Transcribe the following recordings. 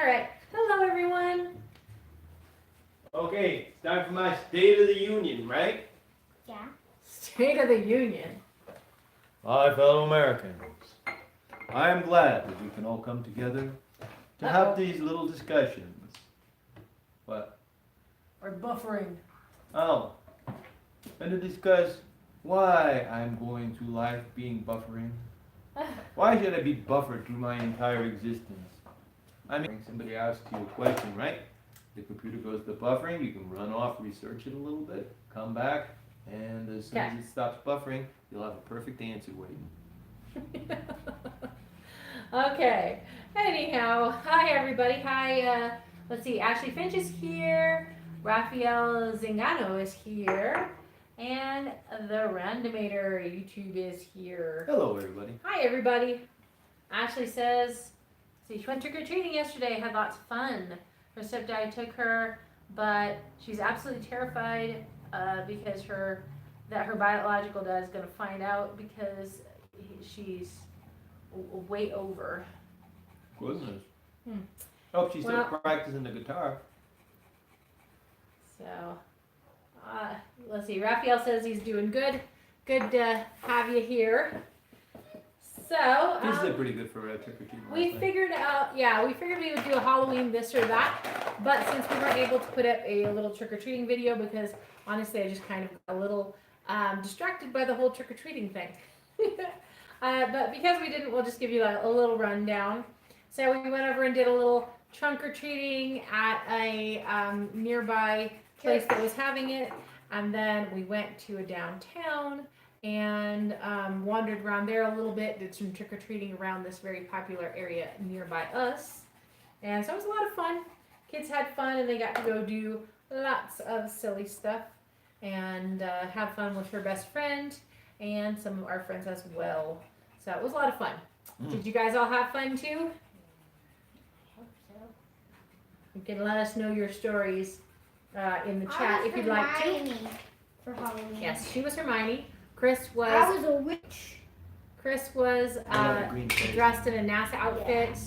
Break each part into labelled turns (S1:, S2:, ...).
S1: right. Hello, everyone.
S2: Okay, it's time for my State of the Union, right?
S3: Yeah.
S1: State of the Union.
S2: My fellow Americans, I am glad that we can all come together to have these little discussions. What?
S1: Or buffering.
S2: Oh, and to discuss why I'm going through life being buffering. Why should I be buffered through my entire existence? I mean, somebody asks you a question, right? The computer goes to buffering, you can run off, research it a little bit, come back, and as soon as it stops buffering, you'll have a perfect answer waiting.
S1: Okay. Anyhow, hi everybody. Hi. Let's see. Ashley Finch is here. Rafael Zingano is here, and the Randomator YouTube is here.
S2: Hello, everybody.
S1: Hi everybody. Ashley says, see, she went trick or treating yesterday. Had lots of fun. Her stepdad took her, but she's absolutely terrified because her biological dad is going to find out because she's way over.
S2: Goodness.
S1: Hmm.
S2: Hope she's still practicing the guitar.
S1: So, let's see. Raphael says he's doing good. Good to have you here. So,
S2: These did pretty good for trick or treating.
S1: we figured we would do a Halloween this or that, but since we weren't able to put up a little trick or treating video because honestly I just kind of got a little distracted by the whole trick or treating thing. But because we didn't, we'll just give you a little rundown. So we went over and did a little trunk or treating at a nearby place that was having it, and then we went to a downtown and wandered around there a little bit, did some trick-or-treating around this very popular area nearby us. And so it was a lot of fun. Kids had fun and they got to go do lots of silly stuff and have fun with her best friend and some of our friends as well. So it was a lot of fun. Did you guys all have fun too?
S3: I hope so.
S1: You can let us know your stories in the chat if you'd like to.
S3: For Halloween.
S1: Yes, she was Hermione. Chris was.
S3: I was a witch.
S1: Chris was dressed in a NASA outfit,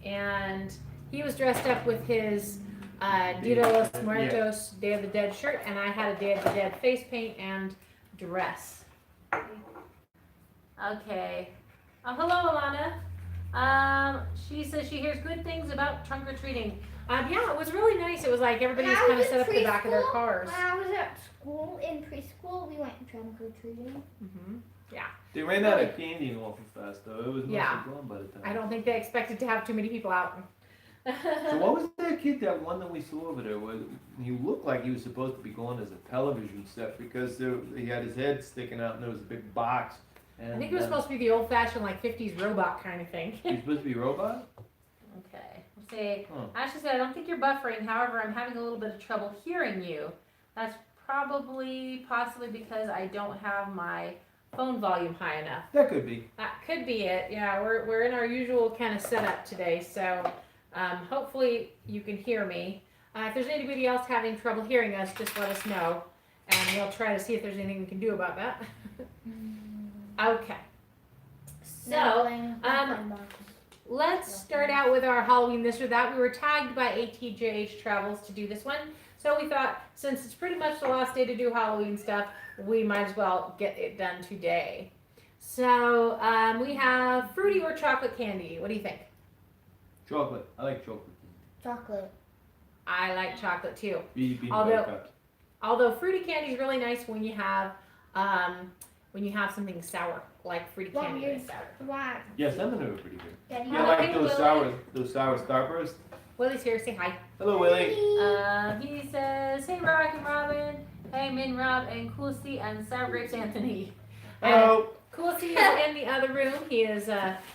S1: and he was dressed up with his Dia de los Muertos Day of the Dead shirt, and I had a Day of the Dead face paint and dress. Okay. Hello, Alana. She says she hears good things about trunk or treating. Yeah, it was really nice. It was like everybody was kind of set up in the back of their cars.
S3: When I was at school, in preschool, we went trunk or treating.
S1: Yeah.
S2: They ran out of candy awful fast, though. It was mostly gone by the time.
S1: I don't think they expected to have too many people out.
S2: So what was that kid, that one that we saw over there? He looked like he was supposed to be going as a television set because he had his head sticking out and there was a big box. And,
S1: I think it was supposed to be the old-fashioned, like, 50s robot kind of thing.
S2: He's supposed to be a robot?
S1: Okay. Let's see. Ashley said, I don't think you're buffering. However, I'm having a little bit of trouble hearing you. That's possibly because I don't have my phone volume high enough.
S2: That could be.
S1: That could be it. Yeah, we're in our usual kind of setup today, so hopefully you can hear me. If there's anybody else having trouble hearing us, just let us know, and we'll try to see if there's anything we can do about that. Okay. So, let's start out with our Halloween this or that. We were tagged by ATJH Travels to do this one, so we thought since it's pretty much the last day to do Halloween stuff, we might as well get it done today. So we have fruity or chocolate candy. What do you think?
S2: Chocolate. I like chocolate.
S3: Chocolate.
S1: I like chocolate too.
S2: Although
S1: fruity candy is really nice when you have something sour, like fruity candy is sour.
S3: Why?
S2: Yeah, some of them are pretty good.
S3: Daddy,
S2: Yeah, like those sour Starburst.
S1: Willie's here. Say hi.
S2: Hello, Willie.
S1: He says, hey, Rock and Robin. Hey, Min Rob and Coolsey and Sour Grapes Anthony.
S2: Hello.
S1: Coolsey is in the other room. He is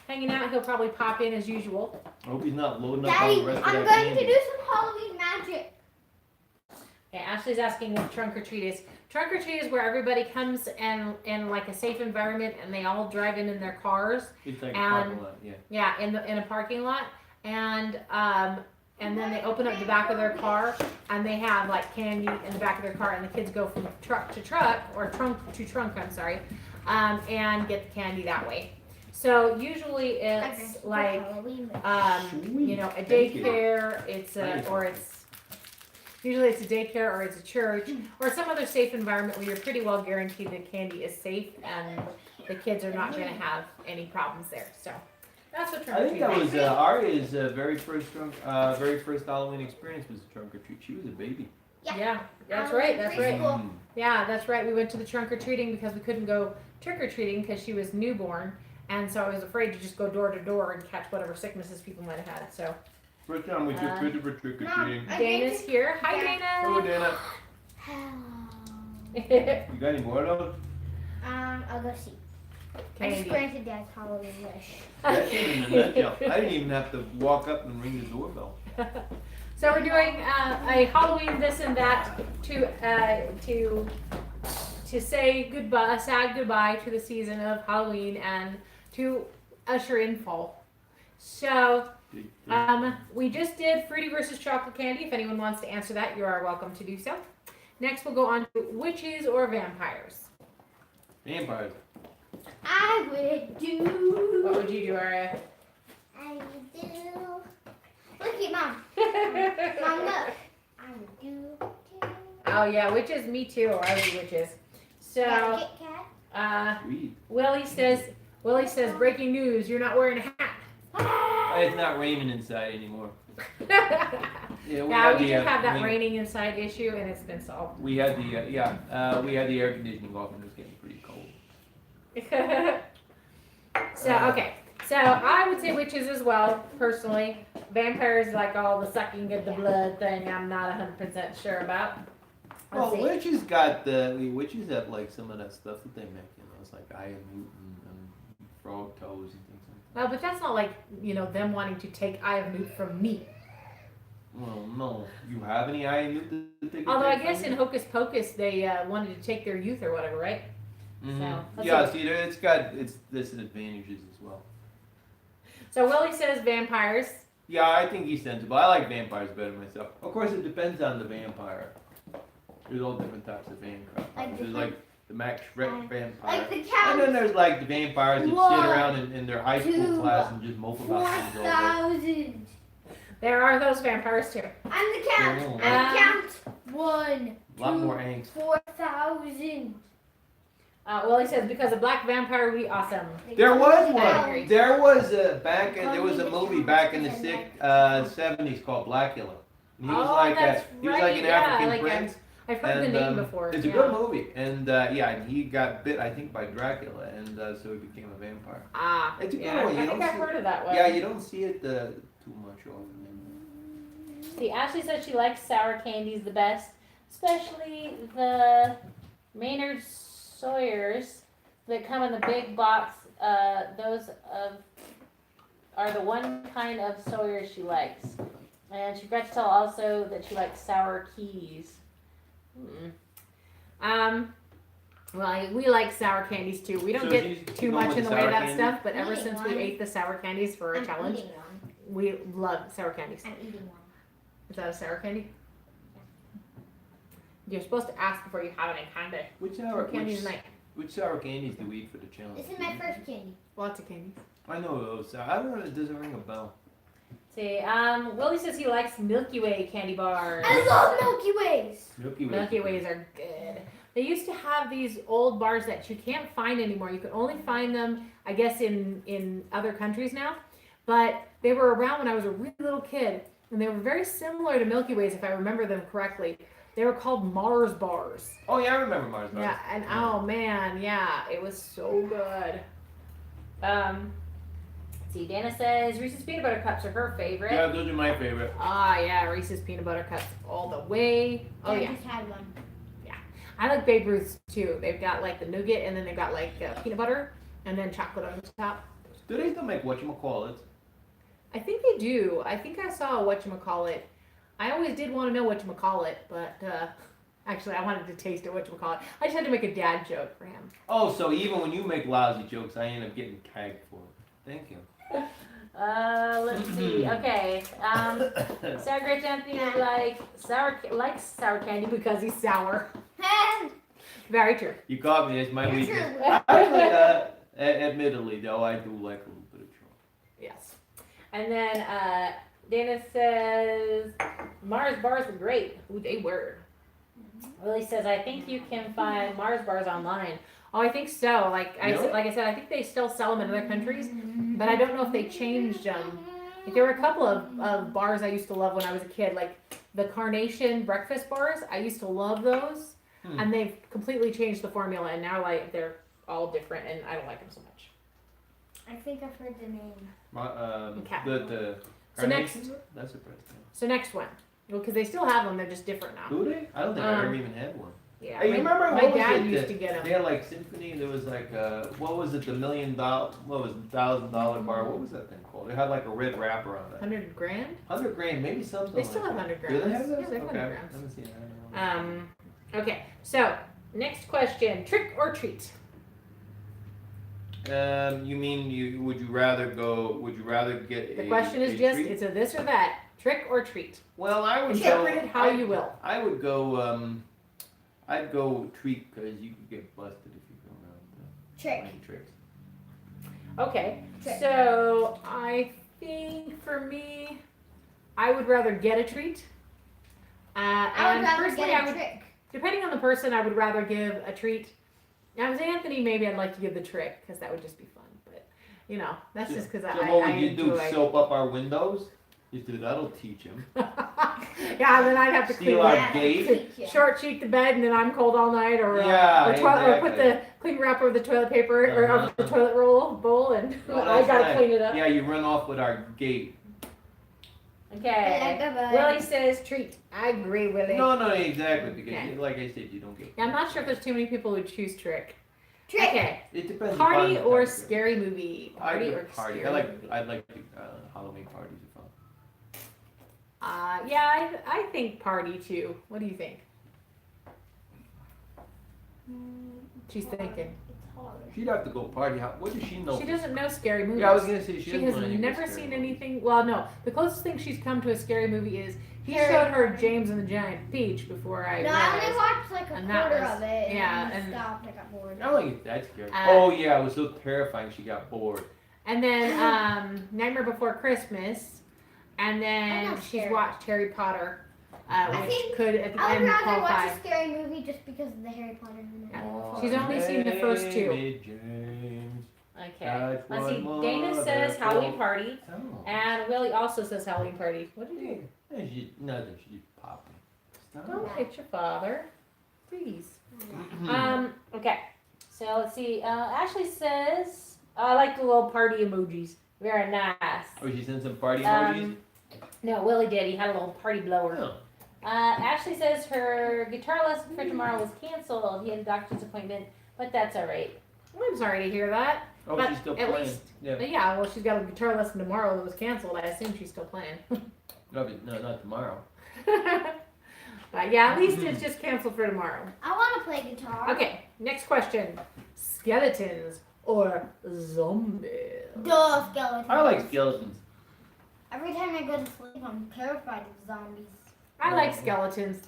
S1: hanging out. He'll probably pop in as usual.
S2: I hope he's not loading up
S3: Daddy,
S2: on the rest of
S3: I'm
S2: that
S3: going
S2: candy.
S3: to do some Halloween magic.
S1: Okay, Ashley's asking what trunk or treat is. Trunk or treat is where everybody comes and in like a safe environment and they all drive in their cars.
S2: It's like a parking lot, yeah.
S1: Yeah, in a parking lot, and then they open up the back of their car and they have like candy in the back of their car and the kids go from truck to truck or trunk to trunk. I'm sorry, and get the candy that way. So usually it's like you know, a daycare. It's usually it's a daycare or it's a church or some other safe environment where you're pretty well guaranteed the candy is safe and the kids are not going to have any problems there. So that's what trunk or
S2: I think
S1: treat
S2: that was Arya's very first Halloween experience was a trunk or treat. She was a baby.
S1: Yeah, that's right. That's right.
S2: Mm.
S1: Yeah, that's right. We went to the trunk or treating because we couldn't go trick or treating because she was newborn, and so I was afraid to just go door to door and catch whatever sicknesses people might have had. So
S2: First time we took Christopher trick or treating.
S1: Dana's here. Hi,
S2: Hello,
S1: Dana.
S2: Dana. You got any more of those?
S3: I'll go see. I just
S1: Candy.
S3: granted Dad's Halloween wish.
S2: That's it in a nutshell. I didn't even have to walk up and ring the doorbell.
S1: So we're doing a Halloween this and that to say goodbye, a sad goodbye to the season of Halloween and to usher in fall. So we just did fruity versus chocolate candy. If anyone wants to answer that, you are welcome to do so. Next, we'll go on to witches or vampires.
S2: Vampires.
S3: I would do.
S1: What would you do, Aria?
S3: I would do. Look at Mom. Mom, look. I would do.
S1: Oh yeah, witches. Me too. I would do witches. So,
S3: Kit Kat.
S2: Sweet.
S1: Willie says, breaking news. You're not wearing a hat.
S2: It's not raining inside anymore.
S1: Yeah,
S2: Yeah,
S1: we do have that raining inside issue, and it's been solved.
S2: We had the we had the air conditioning off and it was getting pretty cold.
S1: So okay, so I would say witches as well, personally. Vampires, like all the sucking of the blood thing, I'm not 100% sure about.
S2: Well,
S1: Let's see.
S2: witches have like some of that stuff that they make, you know, it's like eye of newt and frog toes and things like
S1: Well, but that's not like, you know, them wanting to take Eye of Newt from me.
S2: that. Well, no. You have any eye of newt that they can
S1: Although I
S2: take
S1: guess
S2: from
S1: in
S2: you?
S1: Hocus Pocus they wanted to take their youth or whatever, right?
S2: Mhm.
S1: So, let's
S2: Yeah,
S1: see.
S2: see, it's got its disadvantages as well.
S1: So Willie says vampires.
S2: Yeah, I think he's sensible. I like vampires better myself. Of course, it depends on the vampire. There's all different types of vampires. There's like the Max Schreck vampire.
S3: Like the
S2: And
S3: count.
S2: then there's like the vampires that sit
S3: One,
S2: around in their high school
S3: 2,
S2: class and just mope about things all day.
S3: 4,000.
S1: There are those vampires too.
S3: I'm the count.
S2: Oh.
S3: I'm the count. 1,
S2: A lot
S3: 2,
S2: more angst.
S3: 4,000.
S1: Willie says because a black vampire would be awesome.
S2: There was
S1: I agree.
S2: one. There was a movie back in the 70s called Blackula. And he was
S1: Oh,
S2: like
S1: that's
S2: he was like
S1: right,
S2: an
S1: yeah,
S2: African
S1: like
S2: prince.
S1: I've heard
S2: And,
S1: the name before.
S2: It's a
S1: yeah.
S2: good movie, and and he got bit, I think, by Dracula, and so he became a vampire.
S1: Ah,
S2: It's a good
S1: yeah.
S2: one. You
S1: I
S2: don't
S1: think I've
S2: see-
S1: heard of that one.
S2: Yeah, you don't see it too much often.
S1: See, Ashley says she likes sour candies the best, especially the Maynard Sawyers that come in the big box. Those are the one kind of Sawyers she likes. And she forgot to tell also that she likes sour keys. Well, we like sour candies too. We don't
S2: So
S1: get
S2: she's
S1: too
S2: going
S1: much
S2: with
S1: in the
S2: the
S1: way of
S2: sour
S1: that
S2: candy?
S1: stuff, but ever
S3: Eating
S1: since
S3: one.
S1: we ate the sour candies for a
S3: I'm
S1: challenge,
S3: eating one.
S1: we love sour candies.
S3: I'm eating one.
S1: Is that a sour candy? You're supposed to ask before you have any candy.
S2: Which
S1: Candy tonight.
S2: which sour candies do we eat for the challenge?
S3: This is my first candy.
S1: Lots of candies.
S2: I know those. I don't know. It doesn't ring a bell.
S1: See, Willie says he likes Milky Way candy bars.
S3: I love Milky Ways.
S2: Milky Way.
S1: Milky Ways are good. They used to have these old bars that you can't find anymore. You can only find them, I guess, in other countries now. But they were around when I was a really little kid, and they were very similar to Milky Ways, if I remember them correctly. They were called Mars bars.
S2: Oh yeah, I remember Mars bars.
S1: Yeah, and oh man, yeah, it was so good. See, Dana says Reese's peanut butter cups are her favorite.
S2: Yeah, those are my favorite.
S1: Ah, yeah, Reese's peanut butter cups all the way. Oh
S3: I
S1: yeah,
S3: just had one.
S1: I like Babe Ruth's too. They've got like the nougat, and then they've got like peanut butter, and then chocolate on the top.
S2: Do they still make whatchamacallit?
S1: I think they do. I think I saw a whatchamacallit. I always did want to know whatchamacallit, but actually I wanted to taste a whatchamacallit. I just had to make a dad joke for him.
S2: Oh, so even when you make lousy jokes, I end up getting tagged for it. Thank you.
S1: Let's see. Okay. Sour Grape Anthony likes sour candy because he's sour. Very true.
S2: You caught me. It's my
S3: You're
S2: weakness.
S3: true.
S2: Actually, Admittedly, though, I do like a little bit of trouble.
S1: Yes. And then Dana says Mars bars were great. Ooh, they were. Willie says, I think you can find Mars bars online. Oh, I think so. Like I said, I think they still sell them in other countries, but I don't know if they changed them. Like, there were a couple of bars I used to love when I was a kid, like the Carnation breakfast bars. I used to love those, and they've completely changed the formula, and now like they're all different, and I don't like them so much.
S3: I think I've heard the name.
S1: Okay.
S2: The
S1: So next-
S2: Carnation? That's a present.
S1: So next one, well, because they still have them, they're just different now.
S2: Do they? I don't think I ever even had one.
S1: Yeah,
S2: Hey, you remember
S1: my
S2: what was
S1: dad
S2: it
S1: used
S2: that-
S1: to get
S2: They
S1: them.
S2: had like Symphony. There was like what was it? The $1,000,000. What was it? $1,000 bar? What was that thing called? It had like a red wrapper on it.
S1: 100 grand?
S2: 100 grand, maybe something.
S1: They
S2: like
S1: still have
S2: that.
S1: 100
S2: Do they
S1: grams.
S2: have those?
S1: Yeah, they have
S2: Okay,
S1: 100 grams.
S2: I haven't seen that.
S1: Okay, so next question: trick or treat?
S2: You mean would you rather get
S1: The
S2: a
S1: question is
S2: a
S1: just
S2: treat?
S1: it's a this or that. Trick or treat?
S2: Well, I would
S1: Interpret
S2: go.
S1: it how you will.
S2: I would go. I'd go treat because you could get busted if you go around
S3: Trick.
S2: playing tricks.
S1: Okay,
S3: Trick.
S1: so I think for me, I would rather get a treat.
S3: I would
S1: And
S3: rather
S1: personally,
S3: get
S1: I
S3: a
S1: would,
S3: trick.
S1: depending on the person, I would rather give a treat. Now, as Anthony, maybe I'd like to give the trick because that would just be fun. But you know, that's just because
S2: So
S1: I
S2: what would you do?
S1: enjoy.
S2: Soap up our windows? You do that'll teach him.
S1: Yeah, then I'd have to clean
S2: Steal our
S1: that.
S2: gate.
S1: Short sheet the bed, and then I'm cold all night, or
S2: Yeah,
S1: or put
S2: exactly.
S1: the clean wrapper of the toilet paper or of the
S2: Uh-huh.
S1: toilet roll bowl, and
S2: Well,
S1: I
S2: that's
S1: gotta
S2: right.
S1: clean it up.
S2: Yeah, you run off with our gate.
S1: Okay.
S3: Bye-bye.
S1: Willie says treat. I agree, Willie.
S2: No, exactly. Because,
S1: Okay.
S2: like I said, you don't get.
S1: Yeah, I'm not sure if there's too many people who choose trick.
S3: Trick.
S1: Okay.
S2: It depends.
S1: Party
S2: upon the
S1: or
S2: type of-
S1: scary movie?
S2: I
S1: Party
S2: do
S1: or
S2: party.
S1: scary movie?
S2: I'd like to, Halloween parties are fun.
S1: Yeah, I think party too. What do you think? She's thinking.
S3: It's hard.
S2: She'd have to go party. What does she know?
S1: She doesn't know scary movies.
S2: Yeah, I was gonna say
S1: She
S2: doesn't
S1: has
S2: know anything
S1: never
S2: about
S1: seen
S2: scary movies.
S1: anything. Well, no. The closest thing she's come to a scary movie is he
S3: Harry
S1: showed her
S3: Potter.
S1: James and the Giant Peach before I
S3: No, I only
S1: realized.
S3: watched like a
S1: And that
S3: quarter
S1: was-
S3: of it.
S1: yeah,
S3: And
S1: and-
S3: stopped. I got bored.
S2: I don't think it's that scary.
S1: Uh,
S2: Oh yeah, it was so terrifying. She got bored.
S1: And then Nightmare Before Christmas, and then
S3: not
S1: she's
S3: scary.
S1: watched Harry Potter,
S3: I
S1: which
S3: think
S1: could at the
S3: I would
S1: end
S3: rather watch
S1: qualify.
S3: a scary movie just because of the Harry Potter in it.
S1: Yeah. She's only seen the first two.
S2: Hey, James.
S1: Okay.
S2: That's
S1: Let's
S2: one
S1: see.
S2: more
S1: Dana says
S2: that
S1: Halloween
S2: will-
S1: party,
S2: Oh.
S1: and Willie also says Halloween party. What did you?
S2: Yeah, nothing. She's popping. Stop.
S1: Don't hit your father, please.
S2: Hmm.
S1: Okay. So let's see. Ashley says I like the little party emojis. Very nice.
S2: Oh, she sent some party emojis.
S1: No, Willie did. He had a little party blower.
S2: Oh.
S1: Ashley says her guitar lesson for tomorrow was canceled. He had a doctor's appointment, but that's all right. I'm sorry to hear that.
S2: Oh,
S1: But
S2: she's still
S1: at
S2: playing.
S1: least-
S2: Yeah.
S1: But yeah, well, she's got a guitar lesson tomorrow that was canceled. I assume she's still playing.
S2: No, not tomorrow.
S1: But yeah, at least it's just canceled for tomorrow.
S3: I want to play guitar.
S1: Okay, next question. Skeletons or zombies?
S3: Duh, skeletons.
S2: I like skeletons.
S3: Every time I go to sleep, I'm terrified of zombies.
S1: I like skeletons.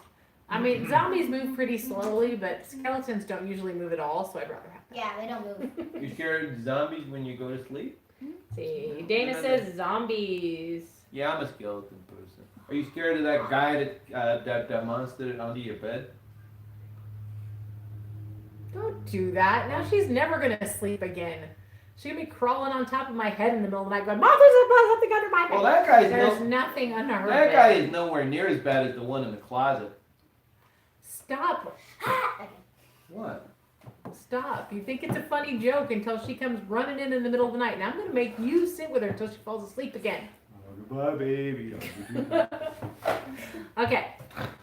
S1: I mean, zombies move pretty slowly, but skeletons don't usually move at all, so I'd rather have
S3: Yeah, they don't move.
S2: You scared of zombies when you go to sleep?
S1: See, Dana says zombies.
S2: Yeah, I'm a skeleton person. Are you scared of that guy that monster under your bed?
S1: Don't do that. Now she's never gonna sleep again. She's gonna be crawling on top of my head in the middle of the night, going, "Mom, there's something under my
S2: Well,
S1: bed."
S2: that guy's
S1: There's
S2: no,
S1: nothing under her
S2: that
S1: bed.
S2: guy is nowhere near as bad as the one in the closet.
S1: Stop.
S2: What?
S1: Stop. You think it's a funny joke until she comes running in the middle of the night. And I'm gonna make you sit with her until she falls asleep again.
S2: Goodbye, baby.
S1: Okay.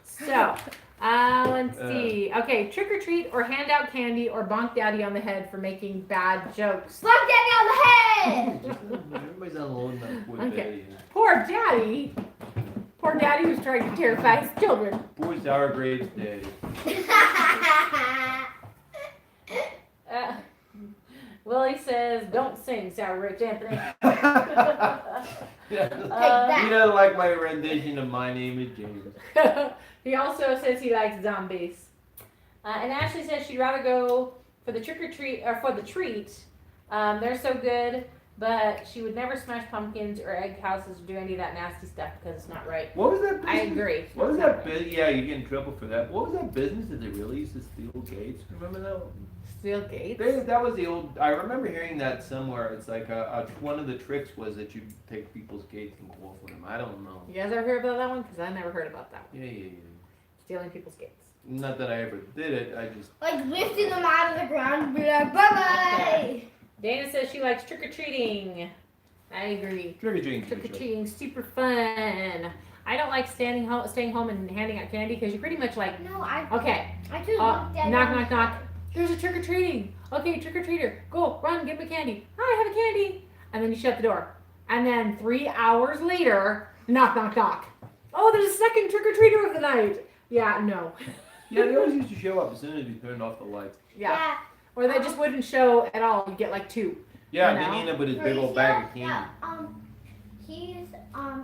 S1: So, let's see. Okay, trick or treat or hand out candy or bonk daddy on the head for making bad jokes.
S3: Slap Daddy on the head!
S2: Everybody's unloading that poor
S1: Okay.
S2: daddy.
S1: Poor daddy. Poor daddy was trying to terrify his children.
S2: Poor sour grapes daddy.
S1: Willie says, "Don't sing, Sour Rich Anthony."
S2: He
S3: that.
S2: doesn't like my rendition of My Name is James.
S1: He also says he likes zombies. And Ashley says she'd rather go for the trick or treat or for the treat They're so good, but she would never smash pumpkins or egg houses or do any of that nasty stuff because it's not right.
S2: What was that
S1: I
S2: business?
S1: agree.
S2: What was
S1: It's not
S2: that
S1: right.
S2: business? Yeah, you get in trouble for that. What was that business that they really used to steal gates? Remember that one?
S1: Steel gates?
S2: That was the old. I remember hearing that somewhere. It's like one of the tricks was that you take people's gates and go off with them. I don't know.
S1: You guys ever heard about that one? Because I never heard about that one.
S2: Yeah.
S1: Stealing people's gates.
S2: Not that I ever did it. I just.
S3: Like lifting them out of the ground and be like, bye bye.
S1: Dana says she likes trick or treating. I agree.
S2: Trick or treating.
S1: Trick or treating, super fun. I don't like staying home and handing out candy because you're pretty much like,
S3: No, I
S1: knock,
S3: just looked at
S1: knock, knock. There's a trick or treating. Okay, trick or treater, go, run, get me candy. I have a candy. And then you shut the door. And then 3 hours later, knock, knock, knock. Oh, there's a second trick or treater of the night. Yeah, no.
S2: Yeah, they always used to show up as soon as you turned off the lights.
S1: Yeah. Or they just wouldn't show at all. You get like 2.
S2: Yeah,
S1: You
S2: then
S1: know?
S2: he ended up with his big old bag of candy.
S3: Yeah, he's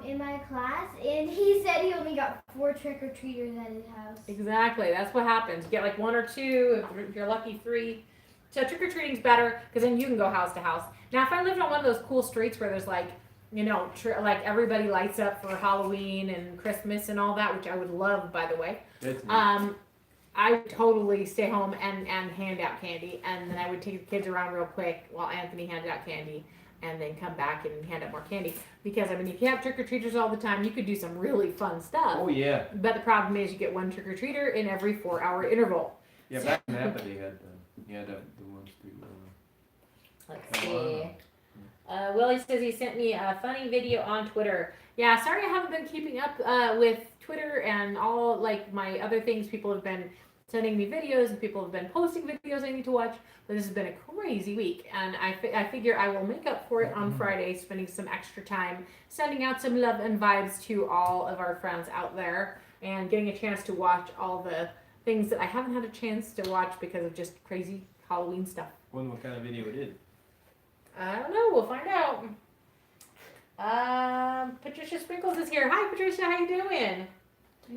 S3: in my class and he said he only got 4 trick or treaters at his house.
S1: Exactly. That's what happens. You get like 1 or 2. If you're lucky, 3. So trick or treating's better because then you can go house to house. Now, if I lived on one of those cool streets where there's like, you know, like everybody lights up for Halloween and Christmas and all that, which I would love, by the way.
S2: That's neat.
S1: I would totally stay home and hand out candy, and then I would take the kids around real quick while Anthony handed out candy, and then come back and hand out more candy. Because I mean, if you have trick or treaters all the time, you could do some really fun stuff.
S2: Oh yeah.
S1: But the problem is, you get 1 trick or treater in every 4-hour interval.
S2: Yeah, back in Napa they had the ones too.
S1: Let's see. Willie says he sent me a funny video on Twitter. Yeah, sorry I haven't been keeping up with Twitter and all like my other things. People have been sending me videos and people have been posting videos I need to watch. But this has been a crazy week, and I figure I will make up for it on Friday, spending some extra time sending out some love and vibes to all of our friends out there and getting a chance to watch all the things that I haven't had a chance to watch because of just crazy Halloween stuff.
S2: Wonder what kind of video it is.
S1: I don't know. We'll find out. Patricia Sprinkles is here. Hi, Patricia. How you doing?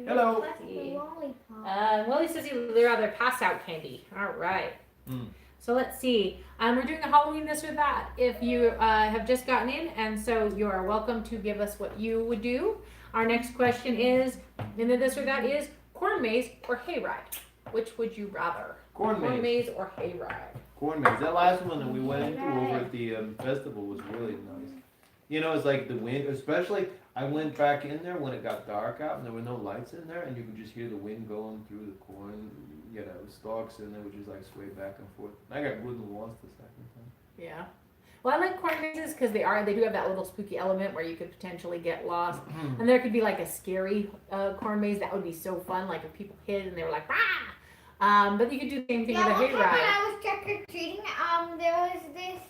S2: Hello.
S3: That's the lollipop.
S1: Willie says he'd rather pass out candy. All right.
S2: Mm.
S1: So let's see. We're doing a Halloween this or that. If you have just gotten in, and so you are welcome to give us what you would do. Our next question is, and then this or that is corn maze or hayride. Which would you rather?
S2: Corn maze.
S1: or hayride?
S2: Corn maze. That last one that we went into over at the festival was really nice. You know, it's like the wind, especially I went back in there when it got dark out and there were no lights in there, and you could just hear the wind going through the corn, stalks, and they would just like sway back and forth. I got good and lost the second time.
S1: Yeah. Well, I like corn mazes because they do have that little spooky element where you could potentially get lost. And there could be like a scary corn maze. That would be so fun. Like if people hid and they were like, "Rah!" But you could do the same thing with a
S3: one time when
S1: hayride.
S3: I was trick or treating, there was this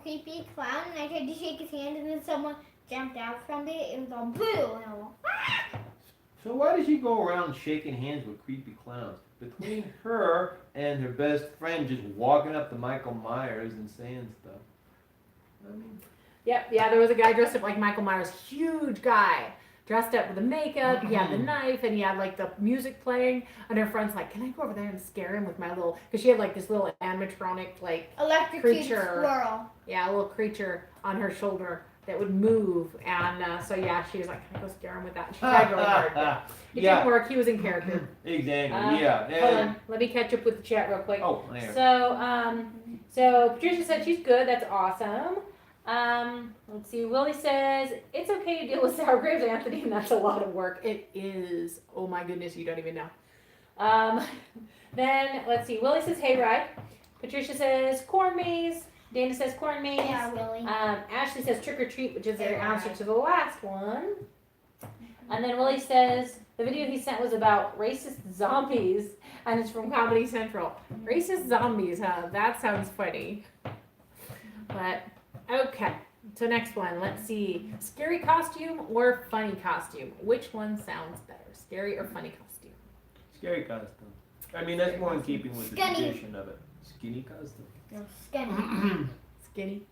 S3: creepy clown, and I tried to shake his hand, and then someone jumped out from it. It was all boo, and I went, ah!
S2: So why does she go around shaking hands with creepy clowns? Between her and her best friend just walking up to Michael Myers and saying stuff. I mean,
S1: Yep, yeah, there was a guy dressed up like Michael Myers, huge guy, dressed up with the makeup, he had the knife, and he had like the music playing, and her friend's like, can I go over there and scare him with my little, because she had like this little animatronic, like,
S3: Electrocuted
S1: Creature.
S3: squirrel.
S1: yeah, a little creature on her shoulder that would move, and so yeah, she was like, can I go scare him with that? And she tried really hard, but it
S2: yeah,
S1: didn't work, he was in character.
S2: exactly, yeah.
S1: Hold on, let me catch up with the chat real quick.
S2: Oh, there.
S1: So Patricia said she's good. That's awesome. Let's see. Willie says it's okay to deal with sour grapes, Anthony, and that's a lot of work. It is. Oh my goodness, you don't even know. Then let's see. Willie says hayride. Patricia says corn maze. Dana says corn maze.
S3: Yeah, Willie.
S1: Ashley says trick or treat, which is their answer to the last one. And then Willie says the video he sent was about racist zombies, and it's from Comedy Central. Racist zombies, huh? That sounds funny. But, okay. So next one, let's see. Scary costume or funny costume? Which one sounds better? Scary or funny costume?
S2: Scary costume. I mean, that's more in keeping with the
S3: Skinny.
S2: tradition of it. Skinny costume.
S3: No, skinny.
S1: Skinny?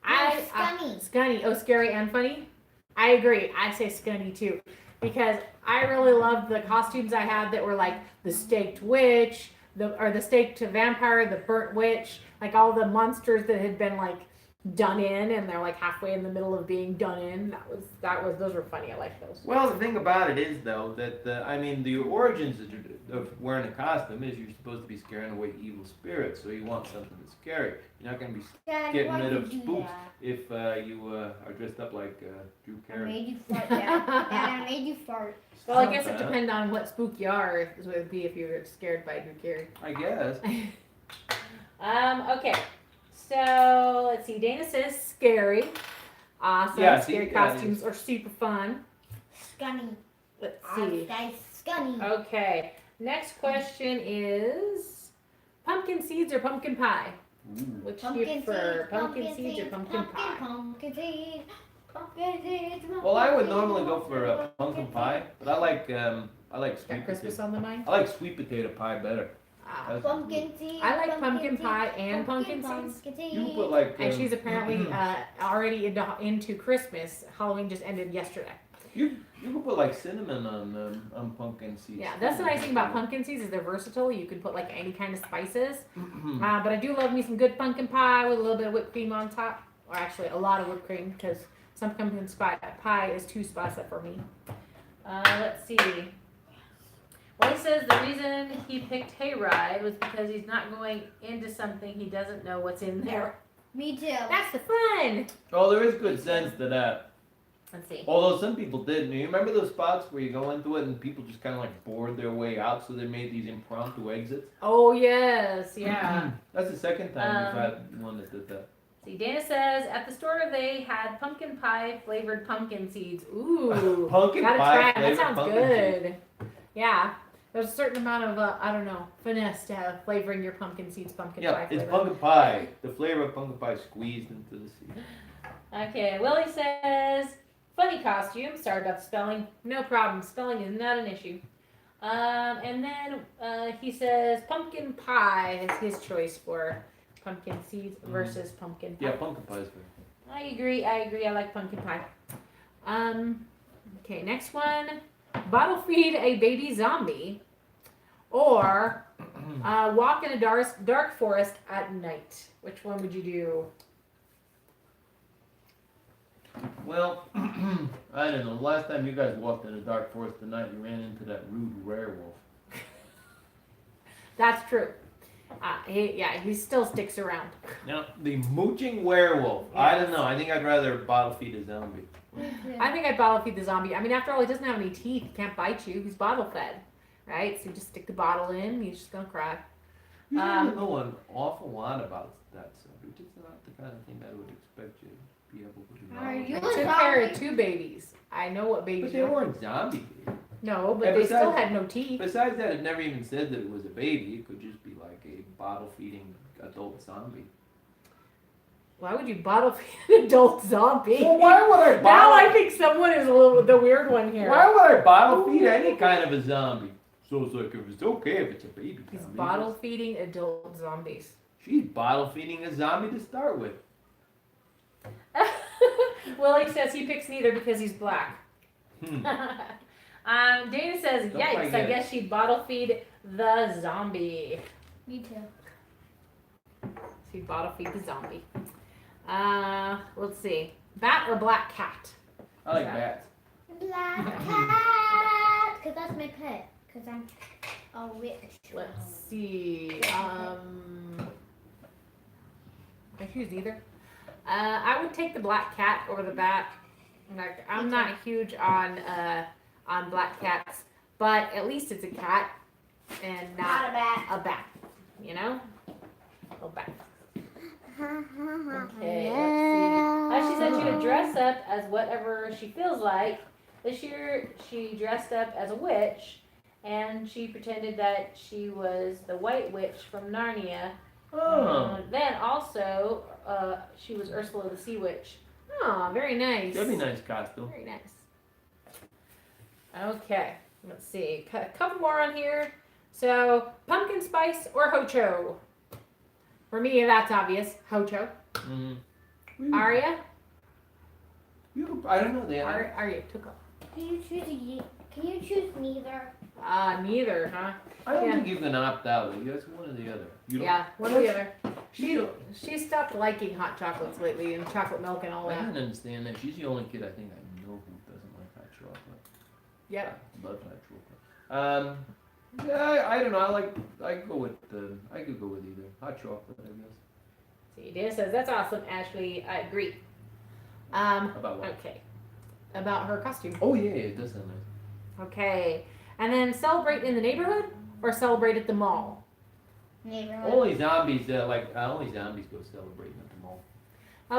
S3: Scunny.
S1: Scunny. Oh, scary and funny? I agree. I say scunny too. Because I really loved the costumes I had that were like the staked witch, the staked vampire, the burnt witch, like all the monsters that had been like done in, and they're like halfway in the middle of being done in. Those were funny. I like those.
S2: Well, the thing about it is though that the origins of wearing a costume is you're supposed to be scaring away evil spirits, so you want something that's scary. You're not gonna be
S3: Dad,
S2: getting
S3: why
S2: rid
S3: did
S2: of
S3: you do
S2: spooks
S3: that?
S2: if you are dressed up like Drew
S3: I
S2: Carey.
S3: made you fart, Dad. Dad, I made you fart.
S1: Well, I guess it depends on what spook you are. It would be if you were scared by Drew Carey.
S2: I guess.
S1: Okay. So let's see. Dana says scary. Awesome.
S2: Yeah,
S1: scary costumes are super fun.
S3: Scunny.
S1: Let's see.
S3: Guys, scunny.
S1: Okay. Next question is pumpkin seeds or pumpkin pie?
S2: Ooh.
S1: Which do you prefer? Pumpkin seeds or pumpkin pie?
S3: Pumpkin seeds. Pumpkin seeds.
S2: Well, I would normally go for pumpkin pie, but I like
S1: Got
S2: sweet
S1: Christmas
S2: potato.
S1: on the mind?
S2: I like sweet potato pie better.
S1: Wow.
S2: That's-
S3: Pumpkin seeds.
S1: I like pumpkin pie and pumpkin seeds.
S3: Pumpkin seeds.
S2: You can put like
S1: And she's apparently already into Christmas. Halloween just ended yesterday.
S2: you can put like cinnamon on pumpkin seeds.
S1: Yeah, that's the nice thing about pumpkin seeds is they're versatile. You can put like any kind of spices. But I do love me some good pumpkin pie with a little bit of whipped cream on top. Or actually a lot of whipped cream because some pumpkin pie is too spicy for me. Let's see. Well, he says the reason he picked Hayride was because he's not going into something he doesn't know what's in there.
S3: Me too.
S1: That's the fun.
S2: Oh, there is good sense to that.
S1: Let's see.
S2: Although some people didn't. You remember those spots where you go into it and people just kind of like bored their way out, so they made these impromptu exits?
S1: Oh, yes. Yeah.
S2: That's the second time we've had one that did that.
S1: See, Dana says at the store they had pumpkin pie flavored pumpkin seeds. Ooh.
S2: Pumpkin
S1: Gotta
S2: pie
S1: try it. That
S2: flavored
S1: sounds
S2: pumpkin
S1: good.
S2: seeds.
S1: Yeah. There's a certain amount of, I don't know, finesse to have flavoring your pumpkin seeds pumpkin
S2: Yeah,
S1: pie
S2: it's
S1: flavor.
S2: pumpkin pie. The flavor of pumpkin pie squeezed into the seed.
S1: Okay, Willie says, funny costume. Sorry about the spelling. No problem. Spelling is not an issue. And then he says pumpkin pie is his choice for pumpkin seeds versus pumpkin pie.
S2: Yeah, pumpkin pie is good.
S1: I agree. I like pumpkin pie. Okay, next one. Bottle feed a baby zombie or walk in a dark forest at night. Which one would you do?
S2: Well, I don't know. Last time you guys walked in a dark forest at night, you ran into that rude werewolf.
S1: That's true. He still sticks around.
S2: Now, the mooching werewolf. I don't know. I think I'd rather bottle feed a zombie.
S1: I think I'd bottle feed the zombie. I mean, after all, he doesn't have any teeth. He can't bite you. He's bottle fed, right? So you just stick the bottle in. He's just gonna cry.
S2: You don't know an awful lot about that subject. It's not the kind of thing I would expect you to be able to do.
S3: Are you
S1: I
S3: a
S1: took care of
S3: zombie?
S1: 2 babies. I know what babies
S2: But they
S1: are.
S2: weren't zombies.
S1: No, but
S2: And
S1: they still
S2: besides-
S1: had no teeth.
S2: Besides that, it never even said that it was a baby. It could just be like a bottle feeding adult zombie.
S1: Why would you bottle feed an adult zombie?
S2: Well, why would I
S1: Now I
S2: bottle?
S1: think someone is a little the weird one here.
S2: Why would I bottle feed any kind of a zombie? So it's like if it's okay if it's a baby
S1: He's
S2: zombie.
S1: bottle feeding adult zombies.
S2: She's bottle feeding a zombie to start with.
S1: Well, he says he picks neither because he's black. Dana says,
S2: Don't
S1: yikes, I
S2: forget.
S1: guess she'd bottle feed the zombie.
S3: Me too.
S1: She'd bottle feed the zombie. Let's see. Bat or black cat?
S2: I like
S1: Yeah.
S2: bats.
S3: Black cat. Because that's my pet. Because I'm a witch.
S1: Let's see. I choose either. I would take the black cat over the bat. Like, I'm not huge on black cats, but at least it's a cat and
S3: Not
S1: not
S3: a bat.
S1: a bat. You know? A bat. Okay, let's see. She said she would dress up as whatever she feels like. This year she dressed up as a witch, and she pretended that she was the white witch from Narnia.
S2: Oh,
S1: Then also, she was Ursula the Sea Witch. Oh, very nice.
S2: that'd be a nice costume.
S1: Very nice. Okay, let's see. A couple more on here. So, pumpkin spice or hocho? For me, that's obvious. Hocho.
S2: Mm-hmm.
S1: Aria?
S2: I don't know.
S1: Aria took off.
S3: Can you choose neither?
S1: Neither, huh?
S2: I don't
S1: Yeah.
S2: think you can opt out. That's one or the other. You don't,
S1: Yeah, one or the other.
S2: You
S1: She stopped liking hot chocolates lately and chocolate milk and all
S2: I
S1: that.
S2: don't understand that. She's the only kid I think I know who doesn't like hot chocolate.
S1: Yep.
S2: I love hot chocolate. Yeah, I don't know. I could go with either. Hot chocolate, I guess.
S1: See, Dana says, that's awesome, Ashley. I agree.
S2: About what?
S1: Okay. About her costume.
S2: Oh yeah, it does sound nice.
S1: Okay. And then celebrate in the neighborhood or celebrate at the mall?
S3: Neighborhood.
S2: Only zombies only zombies go celebrating at the mall.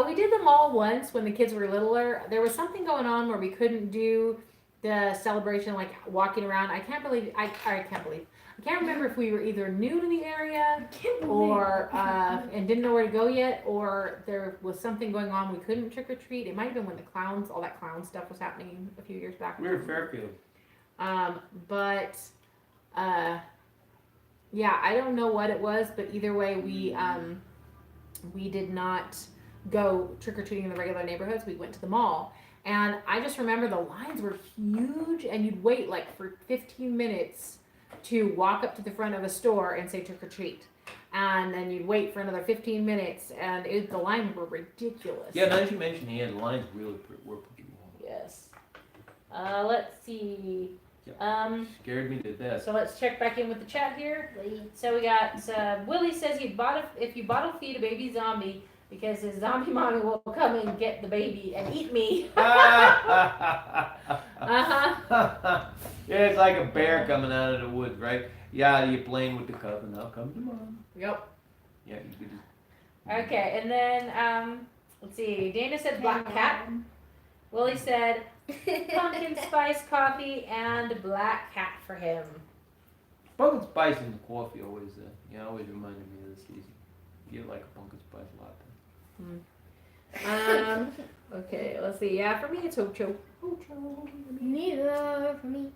S1: We did the mall once when the kids were littler. There was something going on where we couldn't do the celebration, like walking around. I can't remember if we were either new to the area or and didn't know where to go yet, or there was something going on we couldn't trick or treat. It might have been when all that clown stuff was happening a few years back.
S2: We were in Fairfield.
S1: Yeah, I don't know what it was, but either way, we did not go trick or treating in the regular neighborhoods. We went to the mall. And I just remember the lines were huge, and you'd wait like for 15 minutes to walk up to the front of a store and say trick or treat. And then you'd wait for another 15 minutes, and the lines were ridiculous.
S2: Yeah, now that you mentioned the lines really were pretty long.
S1: Yes. Let's see.
S2: Scared me to death.
S1: So let's check back in with the chat here. So we got Willie says if you bottle feed a baby zombie, because his zombie mommy will come and get the baby and eat me.
S2: Yeah, it's like a bear coming out of the woods, right? Yeah, you're playing with the cub, and I'll come to mom.
S1: Yep.
S2: Yeah, you could just.
S1: Okay, and then let's see. Dana said black cat. Willie said pumpkin spice coffee and black cat for him.
S2: Pumpkin spice in the coffee always reminded me of the season. You like a pumpkin spice latte.
S1: Okay, let's see. Yeah, for me it's Ocho.
S3: Neither for me.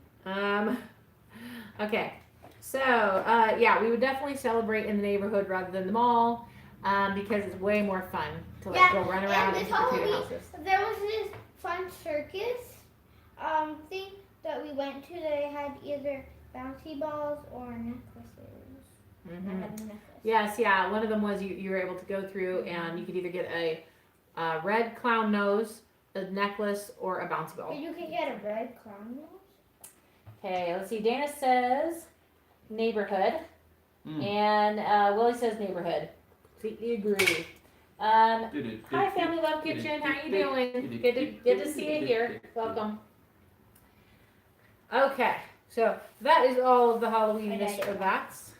S1: Okay. So, yeah, we would definitely celebrate in the neighborhood rather than the mall, because it's way more fun to go run around and trick-or-treat at houses.
S3: There was this fun circus thing that we went to that had either bouncy balls or necklaces.
S1: Mm-hmm.
S3: I had a necklace.
S1: Yes, yeah. One of them was you were able to go through and you could either get a red clown nose, a necklace, or a bouncy ball.
S3: But you can get a red clown nose.
S1: Okay, let's see. Dana says neighborhood, and Willie says neighborhood. Completely agree. Hi, Family Love Kitchen. How you doing? Good to see you here. Welcome. Okay, so that is all of the Halloween this or that's.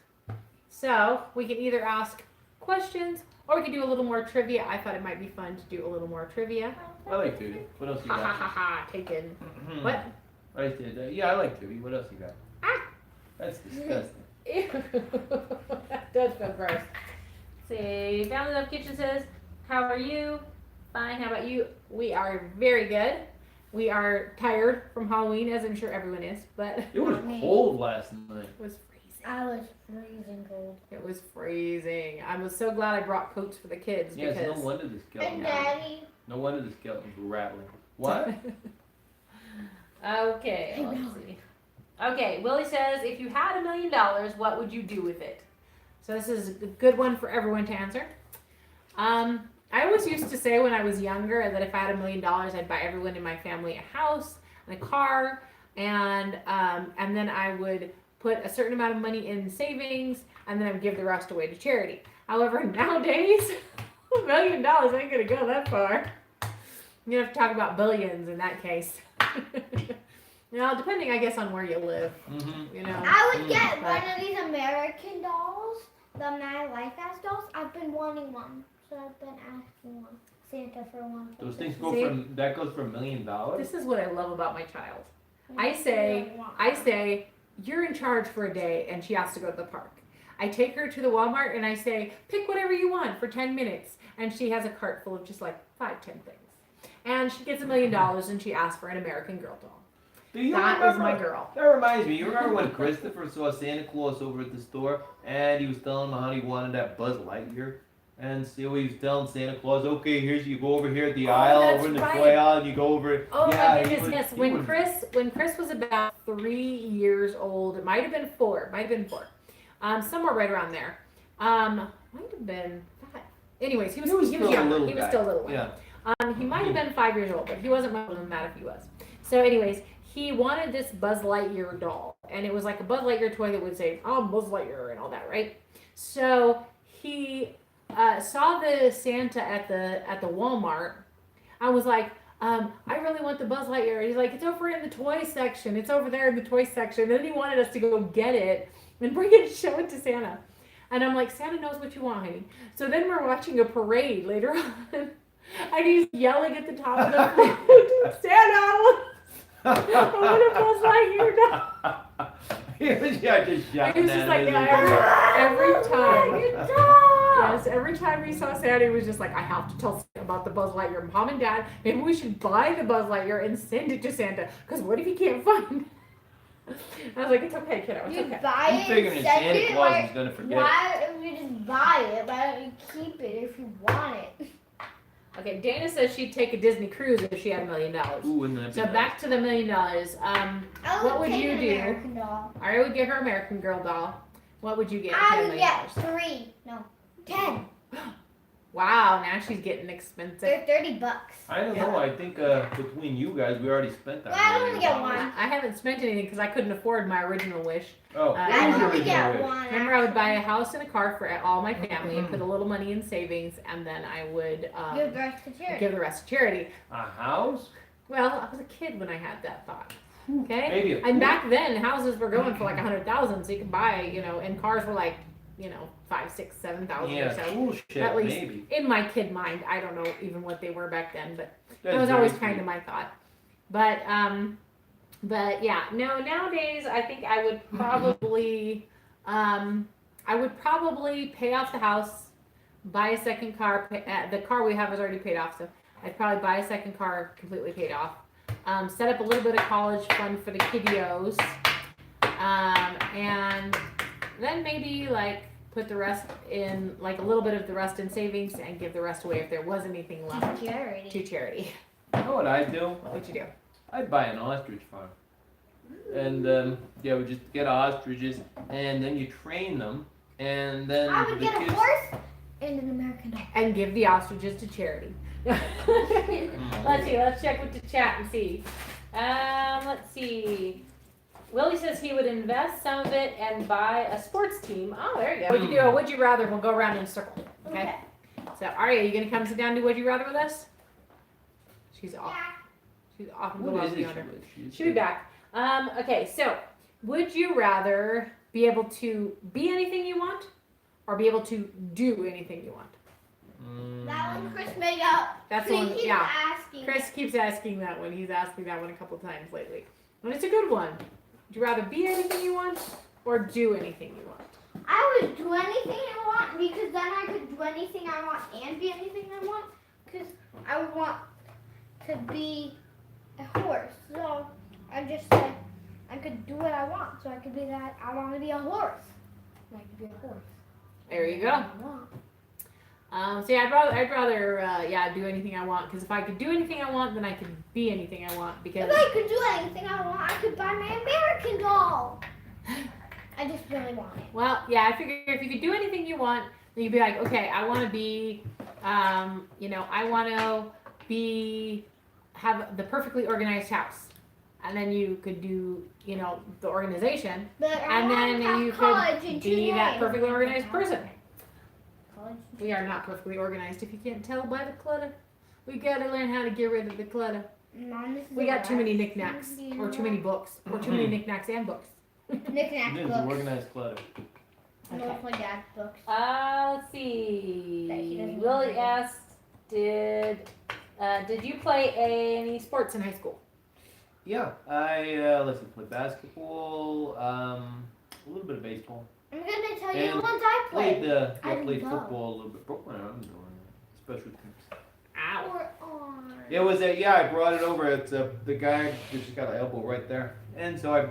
S1: So we can either ask questions or we can do a little more trivia. I thought it might be fun to do a little more trivia.
S2: I like trivia. What else you
S1: Ha ha
S2: got?
S1: ha ha. Taken. What?
S2: I did. Yeah, I like trivia. What else you got?
S1: Ah.
S2: That's disgusting.
S1: Ew. That does feel gross. See, Family Love Kitchen says, how are you? Fine. How about you? We are very good. We are tired from Halloween, as I'm sure everyone is, but
S2: It was cold last night.
S1: it was freezing.
S3: I was freezing cold.
S1: It was freezing. I was so glad I brought coats for the kids
S2: Yes,
S1: because.
S2: no wonder the
S3: And
S2: skeletons.
S3: Daddy.
S2: No wonder the skeletons were rattling. What?
S1: Okay, let's see. Okay, Willie says, if you had $1 million, what would you do with it? So this is a good one for everyone to answer. I always used to say when I was younger that if I had $1 million, I'd buy everyone in my family a house and a car, and then I would put a certain amount of money in savings, and then I would give the rest away to charity. However, nowadays, $1 million ain't gonna go that far. You have to talk about billions in that case. Depending, I guess, on where you live.
S2: Mm-hmm.
S1: You know.
S3: I would get one of these American dolls, the My Life As dolls. I've been wanting one, so I've been asking one. Santa for one.
S2: Those things
S1: See?
S2: goes for $1 million.
S1: This is what I love about my child. I say, you're in charge for a day, and she has to go to the park. I take her to the Walmart, and I say, pick whatever you want for 10 minutes. And she has a cart full of just like 5, 10 things. And she gets $1 million, and she asks for an American Girl doll. That is my girl.
S2: That reminds me. You remember when Christopher saw Santa Claus over at the store, and he was telling him how he wanted that Buzz Lightyear? And so he was telling Santa Claus, okay, here's you go over here at the
S1: Oh,
S2: aisle,
S1: that's
S2: over in the
S1: right.
S2: toy aisle, and you go over.
S1: Oh
S2: yeah,
S1: my
S2: he
S1: goodness,
S2: would-
S1: yes.
S2: he
S1: When
S2: would-
S1: Chris was about 3 years old, it might have been four. Somewhere right around there. Might have been 5. Anyways, he was
S2: still a
S1: younger.
S2: little
S1: He was
S2: guy.
S1: still a little one.
S2: Yeah.
S1: He might have been 5 years old, but he wasn't much older than that if he was. So anyways, he wanted this Buzz Lightyear doll. And it was like a Buzz Lightyear toy that would say, "I'm Buzz Lightyear" and all that, right? So he saw the Santa at the Walmart. I was like, I really want the Buzz Lightyear. He's like, it's over in the toy section. It's over there in the toy section. And then he wanted us to go get it and bring it and show it to Santa. And I'm like, Santa knows what you want, honey. So then we're watching a parade later on. And he's yelling at the top of the parade, Santa, I want a Buzz Lightyear doll.
S2: He was just
S1: He
S2: shouting
S1: was just
S2: at
S1: like,
S2: him.
S1: every time.
S3: Yes.
S1: Yes, every time he saw Santa, he was just like, I have to tell Santa about the Buzz Lightyear. Mom and Dad, maybe we should buy the Buzz Lightyear and send it to Santa. Because what if he can't find it? I was like, it's okay, kiddo, it's
S3: You
S1: okay.
S3: buy
S2: I'm
S3: it,
S2: figuring
S3: send
S2: Santa
S3: it,
S2: Claus
S3: why,
S2: is gonna forget.
S3: why don't you just buy it? Why don't you keep it if you want it?
S1: Okay, Dana says she'd take a Disney cruise if she had $1 million.
S2: Ooh, wouldn't that be
S1: So
S2: nice?
S1: back to the $1 million.
S3: I
S1: What would
S3: take
S1: you
S3: an
S1: do?
S3: American doll.
S1: I would get her American Girl doll. What would you get?
S3: I
S1: for $1
S3: would
S1: million?
S3: get 3. No, 10.
S1: Wow, now she's getting expensive.
S3: They're $30.
S2: I don't know. I think between you guys, we already spent that.
S3: Well, I
S2: $1
S3: only get
S2: million.
S3: one.
S1: I haven't spent anything because I couldn't afford my original wish.
S2: Oh,
S1: I
S2: what was
S3: I
S2: your
S3: only get
S2: original wish?
S3: one.
S1: Remember, I would buy a house and a car for all my family and put a little money in savings, and then I would
S3: Give the rest to charity.
S1: give the rest to charity.
S2: A house?
S1: Well, I was a kid when I had that thought. Okay,
S2: Maybe a
S1: and back then houses were going for like 100,000, so you could buy, and cars were like, 5, 6, 7,000
S2: Yeah,
S1: or so.
S2: cool shit,
S1: At least
S2: maybe.
S1: in my kid mind, I don't know even what they were back then, but
S2: That's
S1: that was
S2: very
S1: always
S2: sweet.
S1: kind of my thought. But yeah, no. Nowadays, I think I would probably, pay off the house, buy a second car. The car we have is already paid off, so I'd probably buy a second car completely paid off. Set up a little bit of college fund for the kiddos, and then maybe like put the rest in, like a little bit of the rest in savings, and give the rest away if there was anything left
S3: Charity.
S1: to charity.
S2: You know what I'd do?
S1: What would you do?
S2: I'd buy an ostrich farm. And we just get ostriches, and then you train them, and then
S3: I would
S2: the
S3: get a
S2: kids-
S3: horse and an American doll.
S1: And give the ostriches to charity. Let's see. Let's check with the chat and see. Let's see. Willie says he would invest some of it and buy a sports team. Oh, there you go. Would you do a would you rather? We'll go around in a circle. Okay. So, Aria, you gonna come sit down and do would you rather with us? She's off. She's off and go
S2: What
S1: off
S2: is it?
S1: yonder. She'll be back. Okay, so would you rather be able to be anything you want or be able to do anything you want?
S3: That one Chris made up.
S1: That's the
S3: He
S1: one,
S3: keeps
S1: yeah.
S3: asking.
S1: Chris keeps asking that one. He's asked me that one a couple times lately. And it's a good one. Would you rather be anything you want or do anything you want?
S3: I would do anything I want because then I could do anything I want and be anything I want. Because I would want to be a horse. So I just said I could do what I want. So I could be that I want to be a horse. And I could be a horse.
S1: There you go.
S3: I want.
S1: So yeah, I'd rather do anything I want, because if I could do anything I want, then I could be anything I want, because
S3: If I could do anything I want, I could buy my American doll. I just really want it.
S1: well, yeah, I figure if you could do anything you want, then you'd be like, okay, I want to be, I want to have the perfectly organized house, and then you could do, the organization,
S3: But I
S1: and
S3: want
S1: then
S3: to have
S1: you
S3: college
S1: could
S3: in
S1: be
S3: 2
S1: that
S3: days.
S1: perfectly organized person.
S3: College.
S1: We are not perfectly organized. If you can't tell by the clutter, we gotta learn how to get rid of the clutter.
S3: Mom, this is
S1: We
S3: the
S1: got too many
S3: last
S1: knickknacks,
S3: video.
S1: or too many books, or too many knickknacks and books.
S3: Knick-knack
S2: It is
S3: books.
S2: organized clutter.
S3: No, it's my dad's books.
S1: Let's see.
S3: That he doesn't
S1: Willie
S3: read.
S1: asked, did you play any sports in high school?
S2: Yeah, I play basketball, a little bit of baseball.
S3: I'm gonna tell you
S2: And
S3: the ones I played.
S2: Played
S3: love.
S2: football a little bit. Broke my arm doing special teams.
S1: Ow.
S3: Or on.
S2: It was I brought it over. It's the guy just got an elbow right there, and so I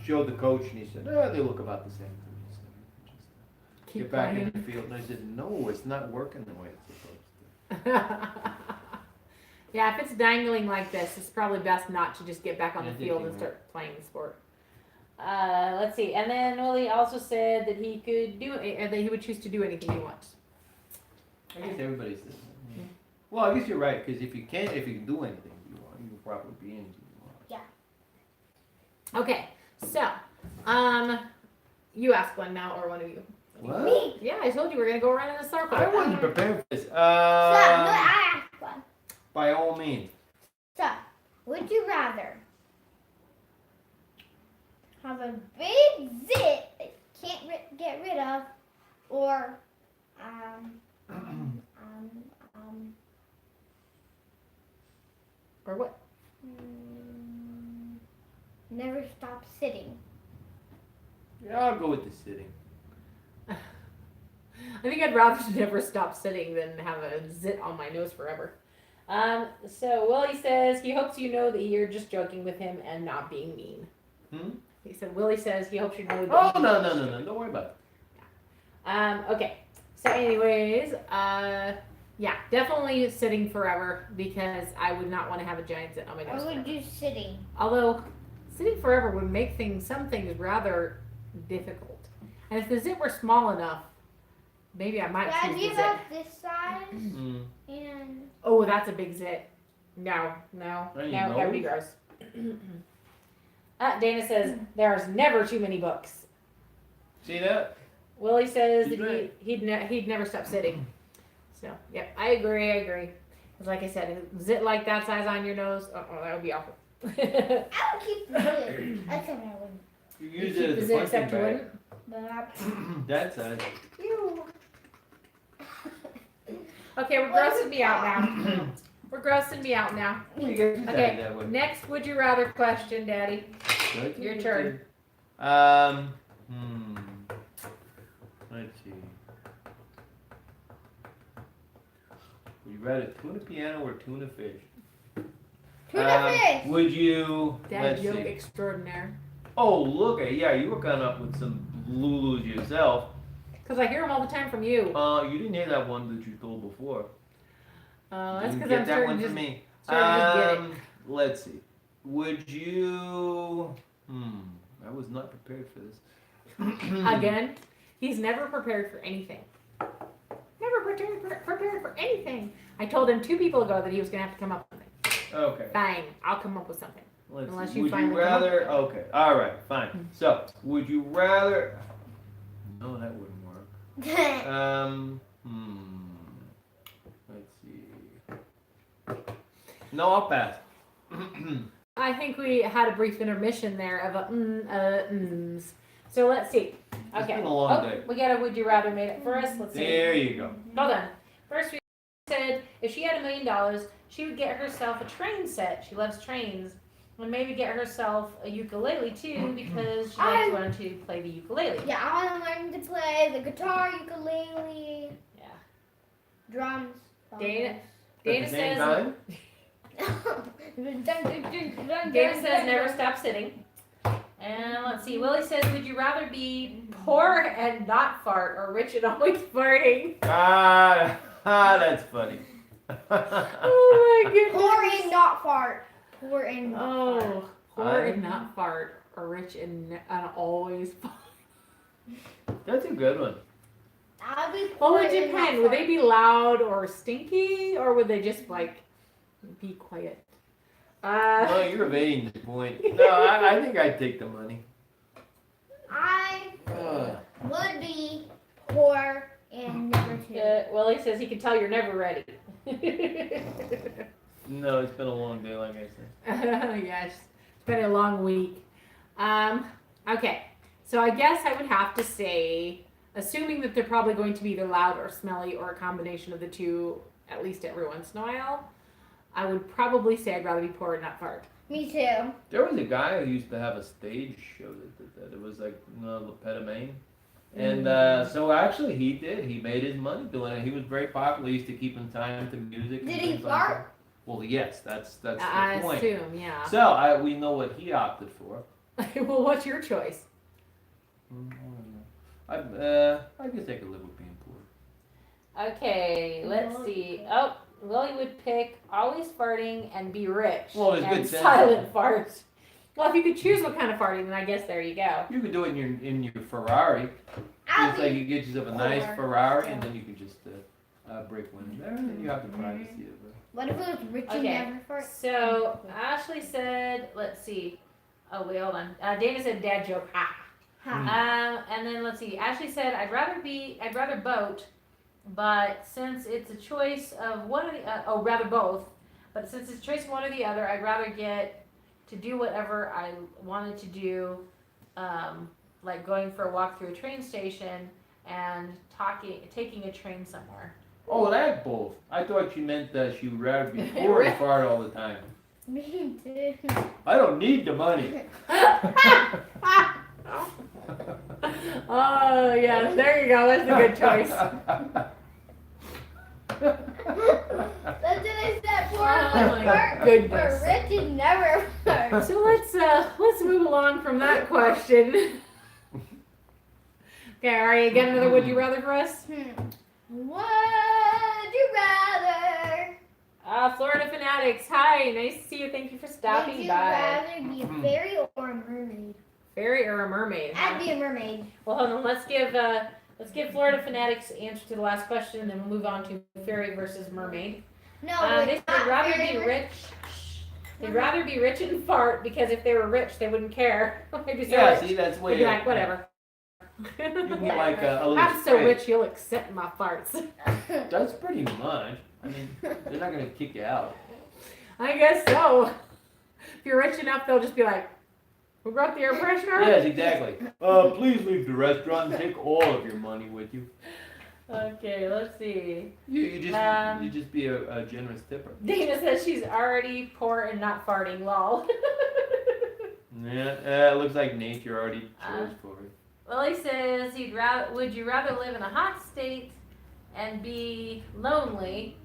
S2: showed the coach, and he said, "Oh, they look about the same." Get back in the field. And I said, no, it's not working the way it's supposed to.
S1: Yeah, if it's dangling like this, it's probably best not to just get back on
S2: I
S1: the
S2: think
S1: field
S2: you
S1: and
S2: will.
S1: start playing the sport. Let's see. And then Willie also said that he could do, that he would choose to do anything he wants.
S2: I guess everybody's this. Well, I guess you're right, because if you can do anything you want, you can probably be anything you want.
S1: Okay, so, you ask one now, or one of you.
S2: What?
S3: Me.
S1: Yeah, I told you we're gonna go around in a circle.
S2: I wasn't prepared for this.
S3: So, no, I asked one.
S2: By all means.
S3: So, would you rather have a big zit that you can't get rid of, or
S1: Or what?
S3: never stop sitting?
S2: Yeah, I'll go with the sitting.
S1: I think I'd rather never stop sitting than have a zit on my nose forever. So Willie says he hopes you know that you're just joking with him and not being mean. He said Willie says he hopes you know that.
S2: Oh, no. Don't worry about it.
S1: Okay. So anyways, yeah, definitely sitting forever because I would not want to have a giant zit on my nose.
S3: I would
S1: forever.
S3: do sitting.
S1: Although sitting forever would make some things rather difficult. And if the zit were small enough, maybe I might
S3: Yeah,
S1: choose
S3: do
S1: the
S3: you
S1: zit.
S3: have this size? And
S1: Oh, that's a big zit. No,
S2: On your
S1: that'd be
S2: nose?
S1: gross. Dana says there's never too many books.
S2: See that?
S1: Willie says
S2: He's
S1: that
S2: right.
S1: he'd never stop sitting. So, yep, I agree. Because like I said, a zit like that size on your nose, that would be awful.
S3: I would keep the zit. That's what I would.
S2: You
S1: You
S2: use
S1: keep
S2: it
S1: the
S2: as a
S1: zit
S2: punching
S1: except you
S2: bag.
S1: wouldn't.
S2: That size.
S3: Ew.
S1: Okay, we're grossing me out now. We're grossing me out now.
S2: You can use
S1: Okay,
S2: that way.
S1: next would you rather question, Daddy.
S2: Good.
S1: Your turn.
S2: Let's see. Would you rather tuna piano or tuna fish?
S3: Tuna fish.
S2: Would you?
S1: Dad
S2: Let's
S1: joke
S2: see.
S1: extraordinaire.
S2: Oh, look at you were coming up with some Lulus yourself.
S1: Because I hear them all the time from you.
S2: You didn't hear that one that you told before.
S1: That's
S2: Didn't
S1: because
S2: get
S1: I'm
S2: that
S1: starting
S2: one
S1: to
S2: from
S1: just...
S2: me.
S1: starting to get it.
S2: Let's see. Would you? I was not prepared for this.
S1: Again, he's never prepared for anything. Never prepared for anything. I told him 2 people ago that he was going to have to come up with something.
S2: Okay.
S1: Fine, I'll come up with something.
S2: Let's
S1: Unless
S2: see.
S1: you
S2: Would
S1: finally
S2: you
S1: come up
S2: rather?
S1: with it.
S2: Okay. All right. Fine. So, would you rather? No, that wouldn't work. Let's see. No, I'll pass.
S1: I think we had a brief intermission there of mms. So let's see.
S2: It's
S1: Okay.
S2: been a long day.
S1: We got a would you rather made it for us. Let's see.
S2: There you go.
S1: Hold on. First, we said if she had $1 million, she would get herself a train set. She loves trains. And maybe get herself a ukulele too because she likes to learn to play the ukulele.
S3: Yeah, I want to learn to play the guitar, ukulele,
S1: Yeah.
S3: drums.
S1: Dana
S2: At the same
S1: says
S2: time?
S1: Dana says never stop sitting. And let's see. Willie says, would you rather be poor and not fart or rich and always farting?
S2: That's funny.
S1: Oh my goodness.
S3: Poor and not fart. Poor and not fart.
S1: Oh, poor and not fart or rich and always fart.
S2: That's a good one.
S3: I'll be
S1: What
S3: poor
S1: would
S3: and not
S1: depend? Would they
S3: fart.
S1: be loud or stinky or would they just like be quiet?
S2: No, you're evading the point. No, I think I'd take the money.
S3: I
S2: Ugh.
S3: would be poor and never to.
S1: Willie says he can tell you're never ready.
S2: No, it's been a long day, like I said.
S1: Yes, it's been a long week. Okay, so I guess I would have to say, assuming that they're probably going to be either loud or smelly or a combination of the two, at least every once in a while, I would probably say I'd rather be poor and not fart.
S3: Me too.
S2: There was a guy who used to have a stage show that did that. It was like, Lepetamain. And so actually he did. He made his money doing it. He was very popular. He used to keep in time to music. and
S3: Did he
S2: things like
S3: fart?
S2: that. Well, yes, that's the
S1: I
S2: point.
S1: assume, yeah.
S2: So we know what he opted for.
S1: Well, what's your choice?
S2: I don't know. I guess I could live with being poor.
S1: Okay, let's see. Oh, Willie would pick always farting and be rich.
S2: Well, there's
S1: and
S2: good sense.
S1: silent farts. Well, if you could choose what kind of farting, then I guess there you go.
S2: You could do it in your Ferrari. It's like you get yourself a nice Ferrari, and then you can just break one there, and then you have the privacy of it.
S3: What if it was rich and
S1: Okay,
S3: never farts?
S1: so Ashley said, let's see. Oh, wait, hold on. Dana said dad joke. Ha. And then let's see. Ashley said, I'd rather boat, but since it's a choice of one of the, rather both, but since it's a choice of one or the other, I'd rather get to do whatever I wanted to do, like going for a walk through a train station and taking a train somewhere.
S2: Oh, that's both. I thought you meant that she would rather be poor and fart all the time.
S3: Me too.
S2: I don't need the money.
S1: Oh, yeah, there you go. That's a good choice.
S3: That's what I said. Poor
S1: Oh, my
S3: fart,
S1: goodness.
S3: but rich and never fart.
S1: So let's move along from that question. Okay, Aria, get another would you rather for us?
S3: Would you rather?
S1: Florida Fanatics, hi, nice to see you. Thank you for stopping
S3: Would you
S1: by.
S3: rather be a fairy or a mermaid?
S1: Fairy or a mermaid?
S3: I'd be a mermaid.
S1: Well, hold on. Let's give Florida Fanatics answer to the last question, and then we'll move on to fairy versus mermaid.
S3: No,
S1: They'd rather be rich. They'd rather be rich and fart because if they were rich, they wouldn't care. They'd be so
S2: Yeah,
S1: rich.
S2: see, that's
S1: They'd
S2: way.
S1: be like, whatever.
S2: You can get like a little.
S1: I'm so
S2: spray.
S1: rich, you'll accept my farts.
S2: That's pretty much. I mean, they're not gonna kick you out.
S1: I guess so. If you're rich enough, they'll just be like, "We brought the air freshener."
S2: Yes, exactly. Please leave the restaurant and take all of your money with you.
S1: Okay, let's see.
S2: You just be a generous tipper.
S1: Dana says she's already poor and not farting. Lol.
S2: Yeah, it looks like nature already chose for it.
S1: Willie says would you rather live in a hot state and be lonely,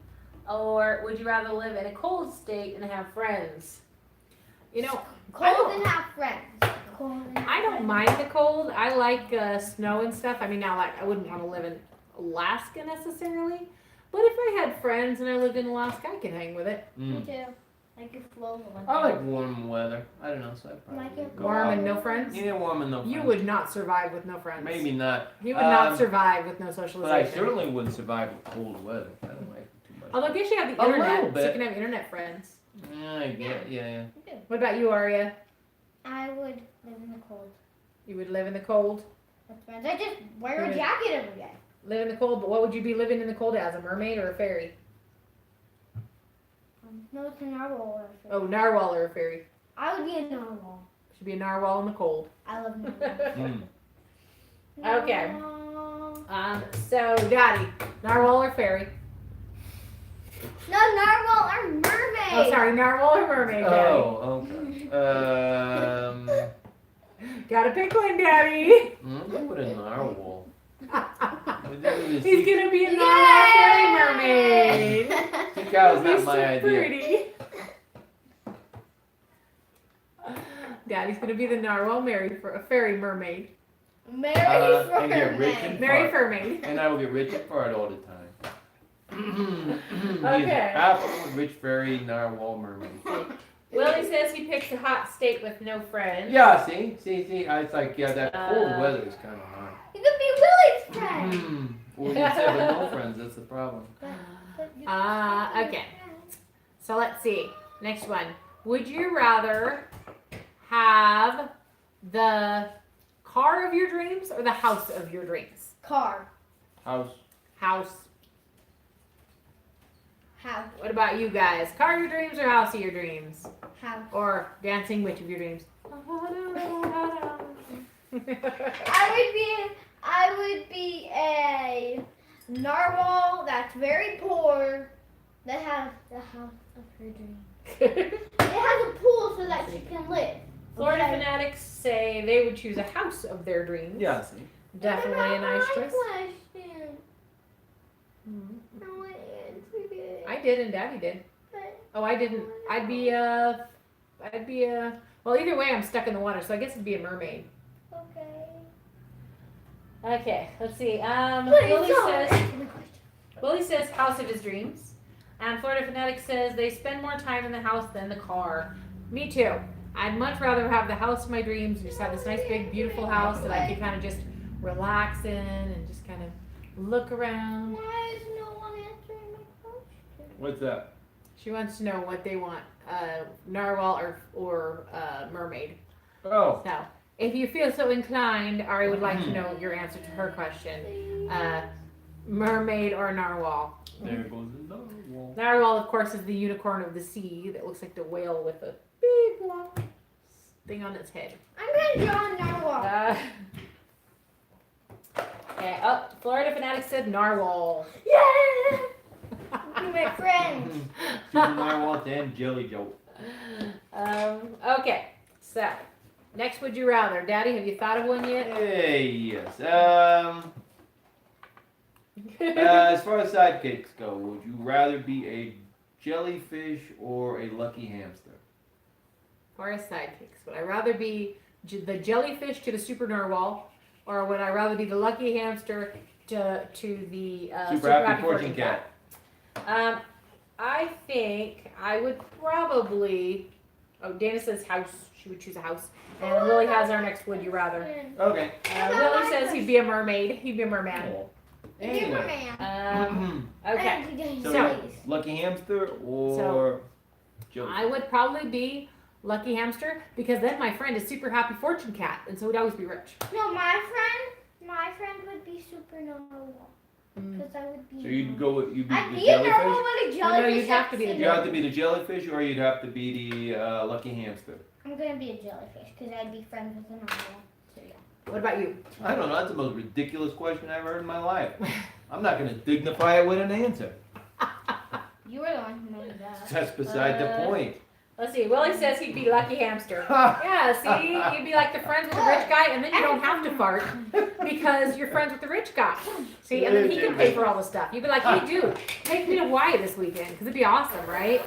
S1: or would you rather live in a cold state and have friends? You know,
S3: Cold and have friends.
S1: I don't mind the cold. I like snow and stuff. I mean, now like I wouldn't want to live in Alaska necessarily, but if I had friends and I lived in Alaska, I could hang with it.
S3: Me too. I could flow the one.
S2: I like warm weather. I don't know, so I'd probably
S3: Like it
S2: go
S1: Warm
S2: out.
S1: and no friends.
S2: Yeah, warm and no friends.
S1: You would not survive with no friends.
S2: Maybe not.
S1: He would not survive with no socialization.
S2: But I certainly wouldn't survive with cold weather. I don't like it too much.
S1: Although I guess you have the
S2: A
S1: internet,
S2: little
S1: so
S2: bit.
S1: you can have internet friends.
S2: Yeah, I get. Yeah.
S1: What about you, Aria?
S3: I would live in the cold.
S1: You would live in the cold.
S3: With friends. I just wear a jacket every day.
S1: Live in the cold, but what would you be living in the cold as? A mermaid or a fairy?
S3: No, it's a narwhal or a fairy.
S1: Oh, narwhal or a fairy?
S3: I would be a narwhal.
S1: Should be a narwhal in the cold.
S3: I love narwhals.
S1: Okay.
S3: No.
S1: So, Daddy, narwhal or fairy?
S3: No, narwhal or mermaid.
S1: Oh, sorry, narwhal or mermaid, Daddy?
S2: Oh, okay.
S1: Gotta pick one, Daddy.
S2: What would a narwhal?
S1: He's gonna be a narwhal fairy mermaid.
S2: That was
S1: He's
S2: not my
S1: so
S2: idea.
S1: pretty. Daddy's gonna be the narwhal fairy mermaid.
S3: Mary
S2: And get rich
S3: Furman.
S2: and
S1: Mary
S2: fart.
S1: Furmaid.
S2: And I will get rich and fart all the time.
S1: Okay.
S2: Absolute rich fairy narwhal mermaid.
S1: Willie says he picks a hot state with no friends.
S2: Yeah, see? It's like, yeah, that cold weather is kind of hard.
S3: You could be Willie's friend.
S2: Well, you said with no friends, that's the problem.
S1: Okay. So let's see. Next one. Would you rather have the car of your dreams or the house of your dreams?
S3: Car.
S2: House.
S1: House.
S3: House.
S1: What about you guys? Car of your dreams or house of your dreams?
S3: House.
S1: Or dancing witch of your dreams?
S3: I would be a narwhal that's very poor that has the house of her dreams. It has a pool so that she can live.
S1: Florida
S3: Okay.
S1: fanatics say they would choose a house of their dreams.
S2: Yeah, see?
S1: Definitely a nice choice.
S3: Question.
S1: Mhm.
S3: I want to answer it.
S1: I did and Daddy did.
S3: But
S1: Oh, I didn't. I'd be a. Well, either way, I'm stuck in the water, so I guess it'd be a mermaid.
S3: okay.
S1: Okay, let's see.
S3: Please
S1: Willie says house of his dreams. And Florida Fanatic says they spend more time in the house than the car. Me too. I'd much rather have the house of my dreams and just have this nice big beautiful house that I could kind of just relax in and just kind of look around.
S3: Why is no one answering my question?
S2: What's that?
S1: She wants to know what they want, narwhal or mermaid.
S2: Oh.
S1: So, if you feel so inclined, Ari would like to know your answer to her question. Mermaid or narwhal?
S2: There goes the narwhal.
S1: Narwhal, of course, is the unicorn of the sea that looks like the whale with a big long thing on its head.
S3: I'm gonna draw a narwhal.
S1: Okay. Oh, Florida Fanatic said narwhal.
S3: Yeah! My friends.
S2: Super narwhal and jelly jolt.
S1: Okay. So, next, would you rather? Daddy, have you thought of one yet?
S2: Hey, yes. As far as sidekicks go, would you rather be a jellyfish or a lucky hamster?
S1: Or as sidekicks. Would I rather be the jellyfish to the super narwhal, or would I rather be the lucky hamster to the
S2: Super happy fortune cat.
S1: I think I would probably. Oh, Dana says house. She would choose a house. And Lily has our next would you rather.
S2: Okay.
S1: Lily says he'd be a mermaid. He'd be a merman.
S2: Anyway.
S1: Okay.
S2: So, lucky hamster or jellyfish?
S1: I would probably be lucky hamster because then my friend is super happy fortune cat, and so we'd always be rich.
S3: No, my friend would be super normal. Because I would be.
S2: So you'd go with you'd be
S3: I'd
S2: the
S3: be a
S2: jellyfish.
S3: normal with a jellyfish.
S1: No, you'd have to be the
S2: You have to be the jellyfish, or you'd have to be the lucky hamster.
S3: I'm gonna be a jellyfish because I'd be friends with a normal. So yeah.
S1: What about you?
S2: I don't know. That's the most ridiculous question I've ever heard in my life. I'm not going to dignify it with an answer.
S3: You were the one who made that.
S2: That's beside the point.
S1: Let's see. Willie says he'd be lucky hamster. Yeah, see? You'd be like the friends with the rich guy, and then you don't have to fart because you're friends with the rich guy. See? And then he can pay for all the stuff. You'd be like, hey, dude, take me to Hawaii this weekend because it'd be awesome, right?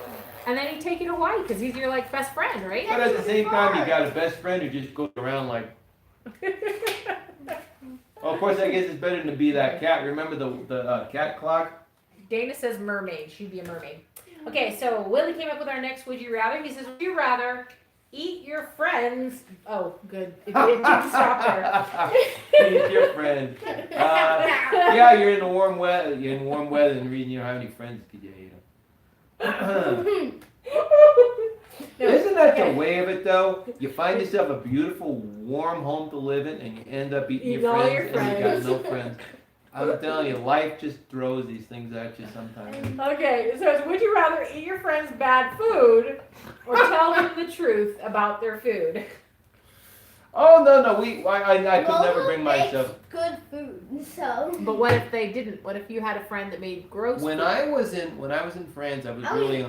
S1: And then he'd take you to Hawaii because he's your, like, best friend, right?
S2: But at the same time, you got a best friend who just goes around like... Well, of course, I guess it's better than to be that cat. Remember the cat clock?
S1: Dana says mermaid. She'd be a mermaid. Okay, so Willie came up with our next would you rather. He says, would you rather eat your friends... Oh, good. If you didn't stop there.
S2: Eat your friend. Yeah, you're in the warm weather. You're in warm weather and reading, how many friends could you eat them? Isn't that the way of it, though? You find yourself a beautiful, warm home to live in, and you end up eating your
S1: all
S2: friends,
S1: your
S2: and you got
S1: friends.
S2: no friends. I'm telling you, life just throws these things at you sometimes.
S1: Okay, so it's, would you rather eat your friends' bad food or tell them the truth about their food?
S2: Oh, no, I could never bring myself.
S3: Good food, so.
S1: But what if they didn't? What if you had a friend that made gross
S2: When
S1: food?
S2: I was in France, I was really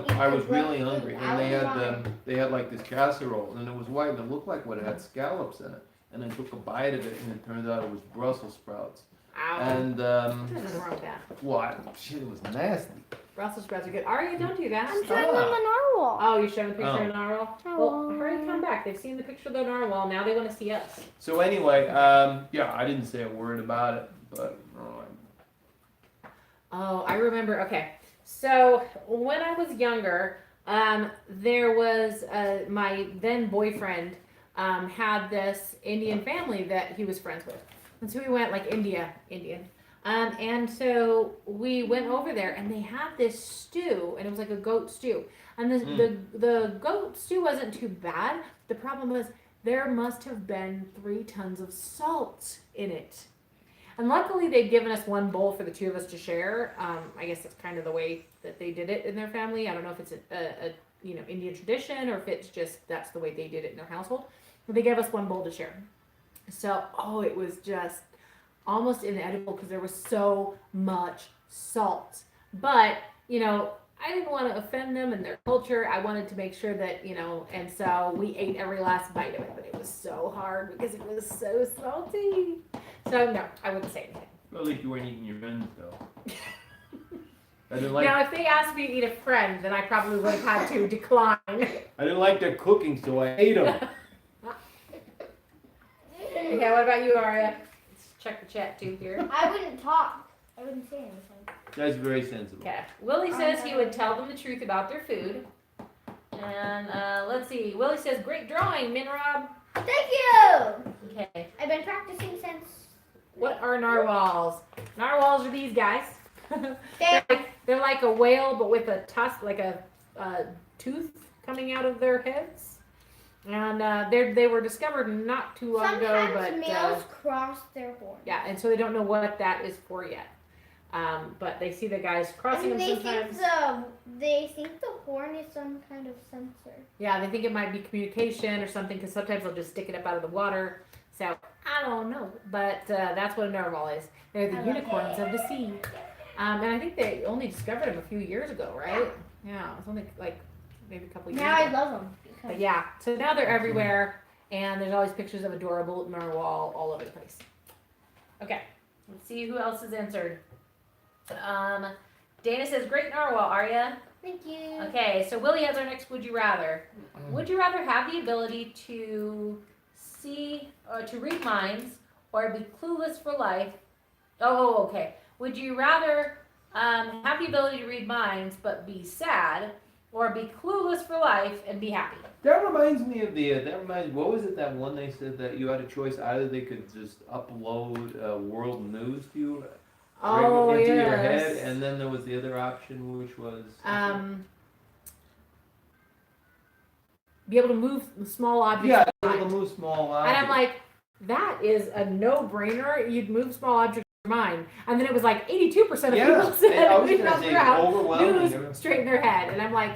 S2: hungry, and they had like this casserole, and it was white, and it looked like what it had scallops in it. And I took a bite of it, and it turned out it was Brussels sprouts.
S1: Ow.
S2: And
S1: There's nothing wrong with that.
S2: shit, it was nasty.
S1: Brussels sprouts are good. Aria, don't do that.
S3: I'm
S1: Stop.
S3: showing them a narwhal.
S1: Oh, you're showing the picture
S2: Oh.
S1: of the narwhal? Well,
S3: Oh.
S1: hurry, come back. They've seen the picture of the narwhal. Now they want to see us.
S2: So anyway, yeah, I didn't say a word about it, but
S1: Oh, I remember. Okay. So when I was younger, there was my then boyfriend had this Indian family that he was friends with. And so we went like Indian. And so we went over there and they had this stew and it was like a goat stew. And the goat stew wasn't too bad. The problem was there must have been 3 tons of salt in it. And luckily they'd given us one bowl for the 2 of us to share. I guess that's kind of the way that they did it in their family. I don't know if it's a Indian tradition or if it's just that's the way they did it in their household. But they gave us one bowl to share. So, it was just almost inedible because there was so much salt. But, I didn't want to offend them and their culture. I wanted to make sure that, and so we ate every last bite of it. But it was so hard because it was so salty. So, no, I wouldn't say anything.
S2: well, at least you weren't eating your friends, though. I didn't
S1: Now, if they asked me to eat a friend, then I probably would have had to decline.
S2: I didn't like their cooking, so I ate them.
S1: Okay, what about you, Aria? check the chat too here.
S3: I wouldn't talk. I wouldn't say anything.
S2: That's very sensible.
S1: Okay. Willie says he would tell them the truth about their food. And let's see. Willie says, great drawing, Minrob.
S3: Thank you!
S1: Okay.
S3: I've been practicing since...
S1: What are narwhals? Narwhals are these guys.
S3: They-
S1: They're like a whale, but with a tusk, like a tooth coming out of their heads. And they were discovered not too long ago, but
S3: Sometimes males cross their horns.
S1: yeah, and so they don't know what that is for yet. But they see the guys crossing
S3: And
S1: them
S3: they
S1: sometimes.
S3: they think the horn is some kind of sensor.
S1: Yeah, they think it might be communication or something, because sometimes they'll just stick it up out of the water. So I don't know, but that's what a narwhal is. They're the unicorns of the sea. And I think they only discovered them a few years ago, right? Yeah, it was only like maybe a couple years
S3: Now
S1: ago.
S3: I love them.
S1: But yeah, so now they're everywhere, and there's always pictures of adorable narwhal all over the place. Okay, let's see who else has answered. Dana says, great narwhal, Arya.
S3: Thank you.
S1: Okay, so Willie has our next would you rather. Would you rather have the ability to see or to read minds or be clueless for life? Oh, okay. Would you rather have the ability to read minds but be sad, or be clueless for life and be happy?
S2: That reminds me of what was it, that one they said that you had a choice, either they could just upload world news to you
S1: Oh,
S2: into
S1: yes.
S2: your head, and then there was the other option, which was
S1: Be able to move small objects.
S2: yeah,
S1: with
S2: able
S1: your
S2: to
S1: mind.
S2: move small
S1: And
S2: objects.
S1: I'm like, that is a no-brainer. You'd move small objects with your mind. And then it was like 82% of people said
S2: and I was
S1: they
S2: gonna
S1: felt
S2: say
S1: throughout
S2: overwhelming.
S1: news straight in their head. And I'm like,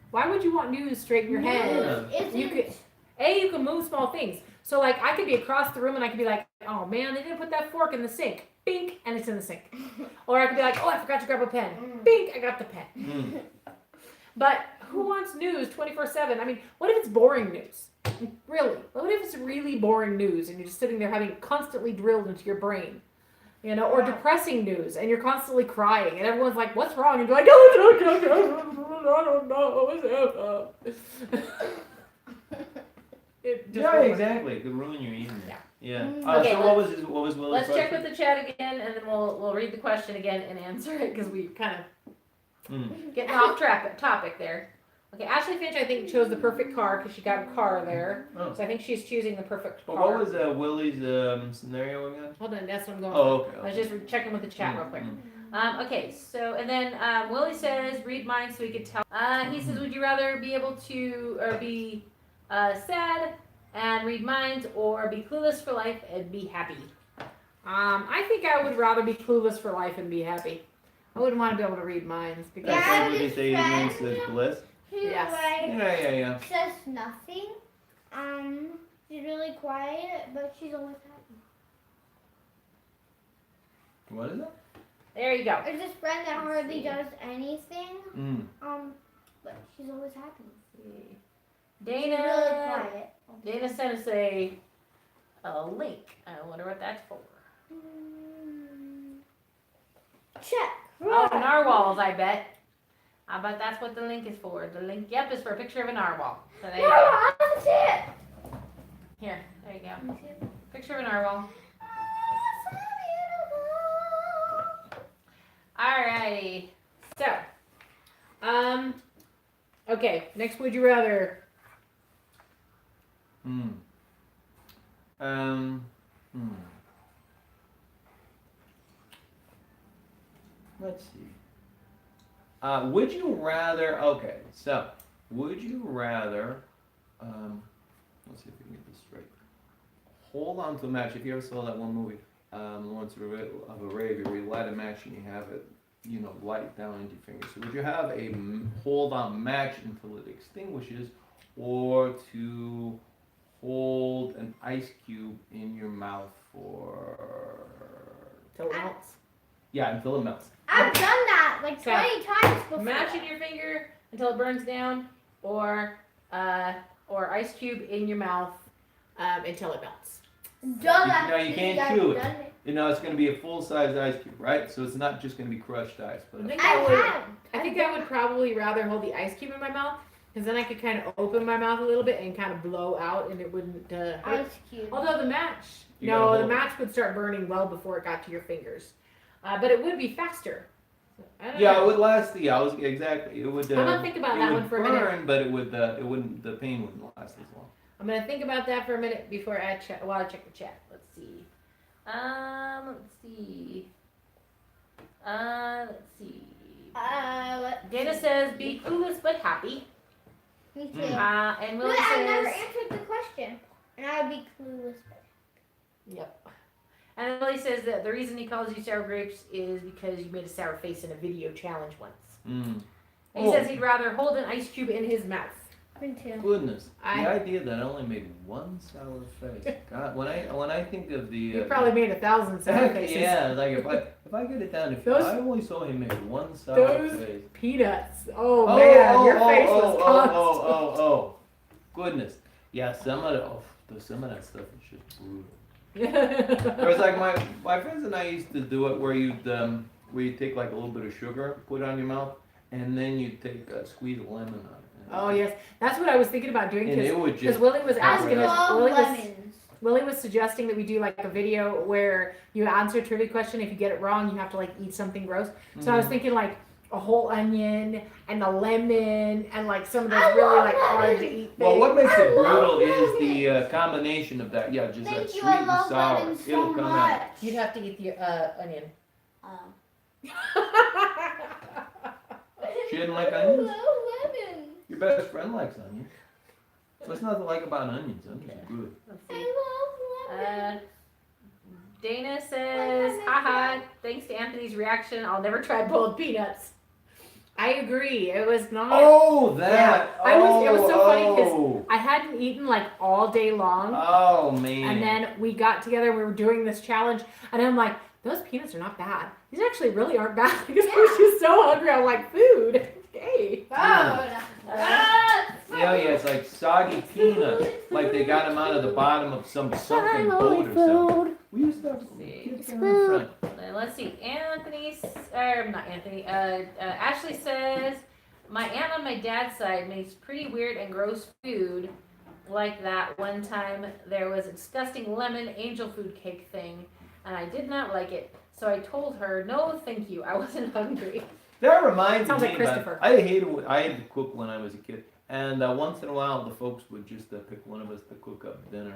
S1: why would you want news straight in your head?
S2: Yeah.
S3: Isn't
S1: You could, you can move small things. So like, I could be across the room and I could be like, oh man, they didn't put that fork in the sink. Bink, and it's in the sink. Or I could be like, oh, I forgot to grab a pen. Bink, I got the pen.
S2: Mm.
S1: But who wants news 24/7? I mean, what if it's boring news? Really? What if it's really boring news and you're just sitting there having it constantly drilled into your brain? You know, or depressing news and you're constantly crying and everyone's like, what's wrong? And you're like, I don't know. It just
S2: Yeah,
S1: won't work.
S2: exactly. It could ruin your evening.
S1: Yeah.
S2: Yeah.
S1: Okay,
S2: So what was Willie's
S1: Let's check
S2: question?
S1: with the chat again and then we'll read the question again and answer it, because we kind of getting off topic there. Okay, Ashley Finch, I think, chose the perfect car because she got a car there.
S2: Oh.
S1: So I think she's choosing the perfect car.
S2: Well, what was Willie's scenario again?
S1: Hold on, that's what I'm going
S2: Oh,
S1: for.
S2: okay.
S1: I was just checking with the chat real quick.
S2: Mm.
S1: Okay, so, and then Willie says, read minds so he could tell. He says, would you rather be able to, or be sad and read minds, or be clueless for life and be happy? I think I would rather be clueless for life and be happy. I wouldn't want to be able to read minds because
S2: That's
S3: Yeah,
S2: like what they
S3: this
S2: say
S3: friend-
S2: against the bliss.
S3: Who
S1: Yes.
S2: Yeah.
S3: says nothing. She's really quiet, but she's always happy.
S2: What is it?
S1: there you go.
S3: There's this friend that hardly does anything.
S2: Mm.
S3: But she's always happy. She's really
S1: Dana,
S3: quiet.
S1: Dana sent us a link. I wonder what that's for.
S3: Check.
S1: Oh, narwhals, I bet. I bet that's what the link is for. The link, yep, is for a picture of a narwhal. So there you
S3: No,
S1: go.
S3: I don't see it.
S1: Here, there you go.
S3: Let me see it.
S1: Picture of a narwhal.
S3: Oh, so
S1: Alrighty. So, okay, next would you rather?
S2: Let's see. Would you rather? Okay, so would you rather? Let's see if we can get this straight. Hold on to a match. If you ever saw that one movie, Lawrence of Arabia, where you light a match and you have it, light down into your fingers. So would you have a hold on match until it extinguishes, or to hold an ice cube in your mouth for
S1: Till it melts.
S2: until it melts?
S3: I've done that like
S1: So,
S3: 20 times before.
S1: Match in your finger until it burns down, or ice cube in your mouth until it melts.
S3: Done that.
S2: No, you can't
S3: I've
S2: chew it.
S3: done it.
S2: It's going to be a full-size ice cube, right? So it's not just going to be crushed ice. But
S1: I think
S3: I
S1: I would.
S3: have.
S1: I think I would probably rather hold the ice cube in my mouth, Because then I could kind of open my mouth a little bit and kind of blow out, and it wouldn't hurt.
S3: Ice cube.
S1: Although the match,
S2: You gotta
S1: no, the
S2: hold it.
S1: match would start burning well before it got to your fingers. But it would be faster. So, I don't
S2: Yeah,
S1: know.
S2: it would last. Yeah, I was exactly. It would.
S1: I'm gonna think about
S2: it
S1: that
S2: would
S1: one for a
S2: burn,
S1: minute.
S2: but it would. It wouldn't. The pain wouldn't last as long.
S1: I'm gonna think about that for a minute before I check. While I check the chat. Let's see. Let's see. Let's see. Dana says, "Be clueless but happy."
S3: Me too.
S1: And Willie
S3: But I never
S1: says,
S3: answered the question, and I would be clueless.
S1: "Yep." And Willie says that the reason he calls you sour grapes is because you made a sour face in a video challenge once.
S2: Mm.
S1: And he says he'd rather hold an ice cube in his mouth.
S3: Me too.
S2: Goodness,
S1: I-
S2: the idea that I only made one sour face. God, when I think of the.
S1: You probably made 1,000 sour faces.
S2: Yeah, like if I get it down, if
S1: Those-
S2: I only saw him make one sour
S1: those
S2: face.
S1: Peanuts. Oh, man, your face was constant.
S2: Oh, goodness. Yeah, some of that stuff is just brutal. It was like my friends and I used to do it where you take like a little bit of sugar, put it on your mouth, and then you take a squeeze of lemon on it.
S1: Oh yes, that's what I was thinking about doing
S2: And it would
S1: because
S2: just.
S1: Willie was
S3: I
S1: asking us.
S3: love lemons.
S1: Willie was suggesting that we do like a video where you answer a trivia question. If you get it wrong, you have to like eat something gross. So I was thinking like a whole onion and a lemon and like some of those
S3: I
S1: really
S3: love
S1: like hard to
S3: lemons.
S1: eat things.
S2: Well, what makes
S3: I
S2: it brutal
S3: love
S2: is
S3: lemons.
S2: the combination of that. Yeah, just that
S3: Thank
S2: sweet
S3: you. I
S2: and
S3: love
S2: sour.
S3: lemons so
S2: It'll come
S3: much.
S2: out.
S1: You'd have to eat the onion.
S2: She didn't like
S3: I
S2: onions?
S3: love lemons.
S2: Your best friend likes onions. What's nothing like about onions? Onions are good.
S1: Let's see.
S3: I love lemons.
S1: Dana says, haha, thanks to Anthony's reaction, I'll never try boiled peanuts. I agree. It was not.
S2: Oh, that.
S1: Yeah. It was so funny 'cause
S2: Oh.
S1: I hadn't eaten like all day long.
S2: Oh, man.
S1: And then we got together, we were doing this challenge, and I'm like, those peanuts are not bad. These actually really aren't bad. Because I was just so hungry. I'm like, food. Okay.
S2: Yeah, it's like soggy peanuts. Like they got them out of the bottom of some sunken boat or something. We used to have kids down in front.
S1: Let's see. Ashley says, my aunt on my dad's side makes pretty weird and gross food like that. One time there was a disgusting lemon angel food cake thing, and I did not like it. So I told her, no, thank you. I wasn't hungry.
S2: That reminds
S1: Sounds
S2: me
S1: like
S2: about,
S1: Christopher.
S2: I had to cook when I was a kid. And once in a while, the folks would just pick one of us to cook up dinner.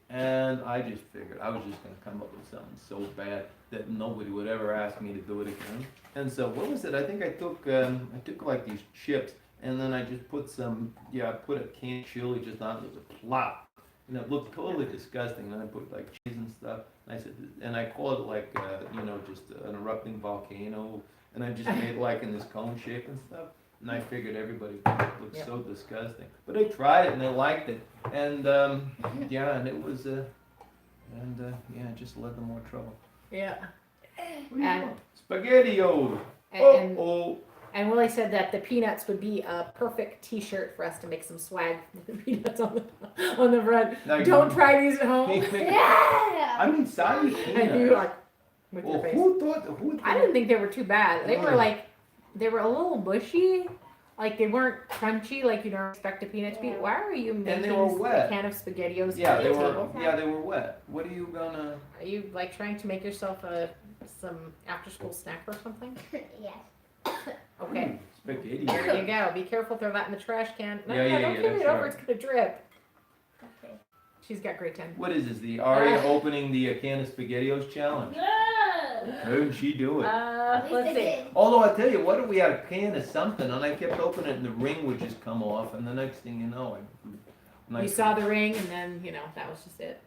S2: And I just figured I was just going to come up with something so bad that nobody would ever ask me to do it again. And so what was it? I think I took like these chips, and then I just put I put a can of chili just on it. It was a plop. And it looked totally disgusting. And I put like cheese and stuff. And I said, and I called it like, just an erupting volcano. And I just made it like in this cone shape and stuff. And I figured everybody thought it looked so disgusting. But they tried it and they liked it. And and it was, it just led to more trouble.
S1: Yeah.
S2: What do you
S1: And-
S2: want? SpaghettiOs.
S1: And,
S2: Oh.
S1: and Willie said that the peanuts would be a perfect T-shirt for us to make some swag with the peanuts on the front.
S2: Now you-
S1: Don't try these at home.
S3: Yeah.
S2: I mean, soggy
S1: And you
S2: peanuts.
S1: are with your
S2: Well,
S1: face.
S2: who thought?
S1: I didn't think they were too bad. They were
S2: Mm.
S1: like, they were a little mushy. Like they weren't crunchy like you don't expect a peanut to be. Why are you making
S2: they were wet.
S1: a can of SpaghettiOs
S2: Yeah,
S1: at
S2: they
S1: the
S2: were.
S1: table?
S2: Yeah, they were wet. What are you gonna?
S1: Are you like trying to make yourself some after school snack or something?
S3: Yes.
S1: Okay,
S2: Spaghetti.
S1: there you go. Be careful, throw that in the trash can. No,
S2: Yeah,
S1: no,
S2: yeah,
S1: don't
S2: yeah,
S1: carry it
S2: that's
S1: over.
S2: right.
S1: It's gonna drip.
S3: Okay.
S1: She's got great time.
S2: What is this? The Aria opening the can of SpaghettiOs challenge? How did she do it?
S3: At least
S1: Let's
S3: I
S1: see.
S3: did.
S2: Although I tell you, what if we had a can of something and I kept opening it and the ring would just come off, and the next thing you know,
S1: You saw the ring, and then that was just it.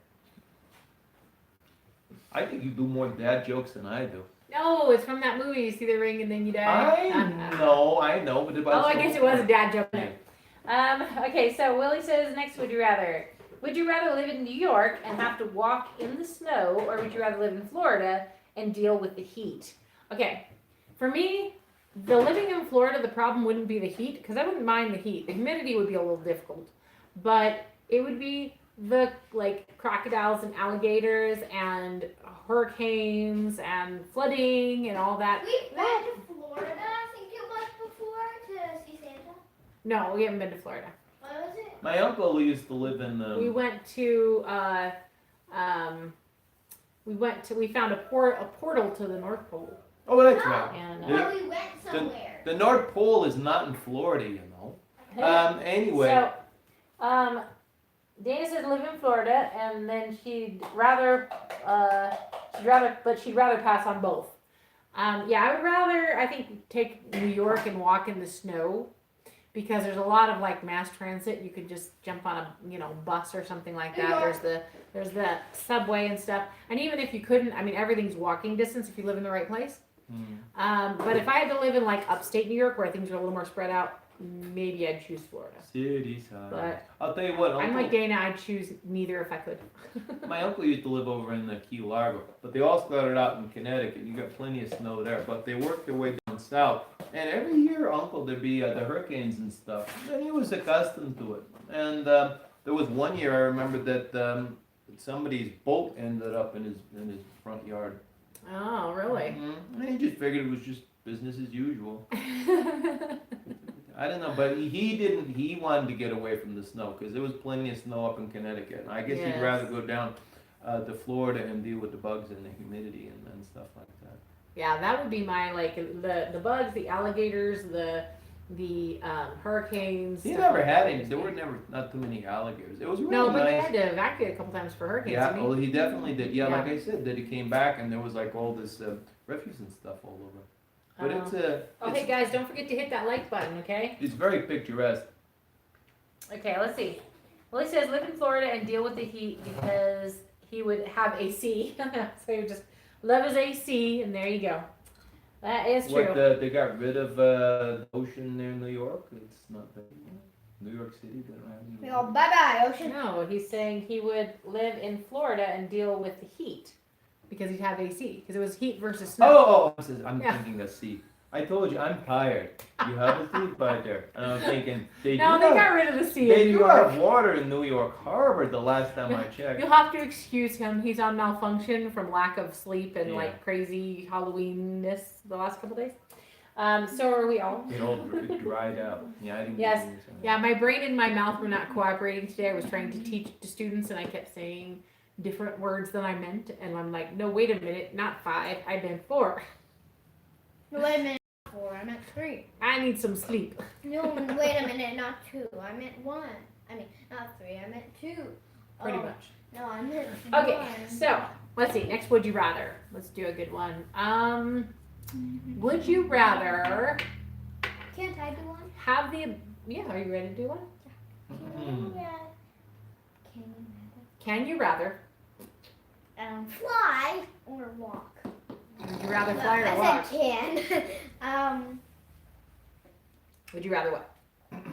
S2: I think you do more dad jokes than I do.
S1: No, it's from that movie. You see the ring, and then you die.
S2: I know, but if
S1: Oh, I guess it was a dad joke.
S2: Yeah.
S1: Okay, so Willie says next, would you rather? Would you rather live in New York and have to walk in the snow, or would you rather live in Florida and deal with the heat? Okay, for me, the living in Florida, the problem wouldn't be the heat, because I wouldn't mind the heat. The humidity would be a little difficult, but it would be the crocodiles and alligators and hurricanes and flooding and all that.
S3: We've been to Florida, I think it was before, to see Santa.
S1: No, we haven't been to Florida.
S3: What was it?
S2: My uncle used to live in
S1: We went to we found a portal to the North Pole.
S2: Oh, that's right.
S1: And
S3: Well, we went somewhere.
S2: The North Pole is not in Florida, you know. Anyway.
S1: So, Dana says live in Florida, and then she'd rather pass on both. Yeah, I would rather, I think, take New York and walk in the snow, because there's a lot of like mass transit. You could just jump on a bus or something like that. There's the subway and stuff. And even if you couldn't, I mean, everything's walking distance if you live in the right place. But if I had to live in like upstate New York where things are a little more spread out, maybe I'd choose Florida.
S2: City side.
S1: But
S2: I'll tell you what,
S1: I'm like Dana, I'd choose neither if I could.
S2: my uncle used to live over in Key Largo, but they all started out in Connecticut. You got plenty of snow there, but they worked their way down south. And every year, Uncle, there'd be the hurricanes and stuff, and he was accustomed to it. And there was one year I remember that somebody's boat ended up in his front yard.
S1: Oh, really?
S2: And he just figured it was just business as usual. I don't know, but he didn't. He wanted to get away from the snow because there was plenty of snow up in Connecticut. And I guess he'd rather go down to Florida and deal with the bugs and the humidity and stuff like that.
S1: Yeah, that would be my the bugs, the alligators, the hurricanes.
S2: He never had any. There were not too many alligators. It was really
S1: no, but
S2: nice.
S1: they had to evacuate a couple times for hurricanes.
S2: Yeah, well, he definitely did. Yeah,
S1: Yeah.
S2: like I said, that he came back and there was like all this refuse and stuff all over. But
S1: okay, guys, don't forget to hit that like button, okay?
S2: It's very picturesque.
S1: Okay, let's see. Well, he says live in Florida and deal with the heat because he would have AC. So he would just love his AC, and there you go. That is true.
S2: What, they got rid of the ocean there in New York? It's not there anymore. New York City, they don't have any.
S3: Oh, bye-bye, ocean.
S1: No, he's saying he would live in Florida and deal with the heat because he'd have AC because it was heat versus snow.
S2: I'm thinking of sea. I told you, I'm tired. You have a seat by there. And I'm thinking, they
S1: got rid of the sea
S2: They
S1: in New
S2: do
S1: York.
S2: have water in New York Harbor the last time I checked.
S1: You'll have to excuse him. He's on malfunction from lack of sleep and like crazy Halloweenness the last couple days. So are we all.
S2: It all dried out. Yeah, I didn't
S1: Yes.
S2: get anything.
S1: Yeah, my brain and my mouth were not cooperating today. I was trying to teach the students and I kept saying different words than I meant. And I'm like, no, wait a minute, not 5. I meant 4.
S3: No, wait a minute. 4. I meant 3.
S1: I need some sleep.
S3: No, wait a minute. Not 2. I meant 1. I mean, not 3. I meant 2.
S1: Pretty much.
S3: No, I meant
S1: Okay,
S3: 1.
S1: so let's see. Next, would you rather? Let's do a good one. Would you rather
S3: Can't I do one?
S1: have the? Yeah, are you ready to do one? Can you rather?
S3: Fly or walk?
S1: Would you rather fly or
S3: I
S1: walk?
S3: said can.
S1: Would you rather what?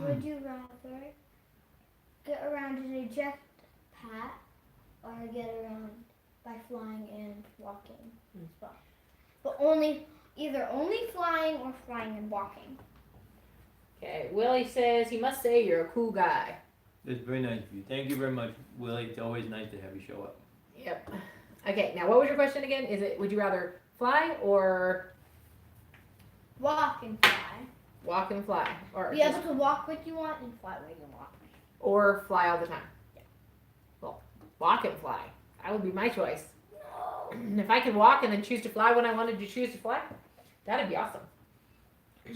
S3: Would you rather get around in a jetpack or get around by flying and walking and stuff? But either only flying or flying and walking.
S1: Okay, Willie says he must say you're a cool guy.
S2: It's very nice of you. Thank you very much, Willie. It's always nice to have you show up.
S1: Yep. Okay, now what was your question again? Is it would you rather fly or
S3: Walk and fly.
S1: walk and fly, or
S3: Be able to walk what you want and fly where you want.
S1: or fly all the time?
S3: Yeah.
S1: Well, walk and fly. That would be my choice.
S3: No.
S1: And if I could walk and then choose to fly when I wanted to choose to fly, that'd be awesome.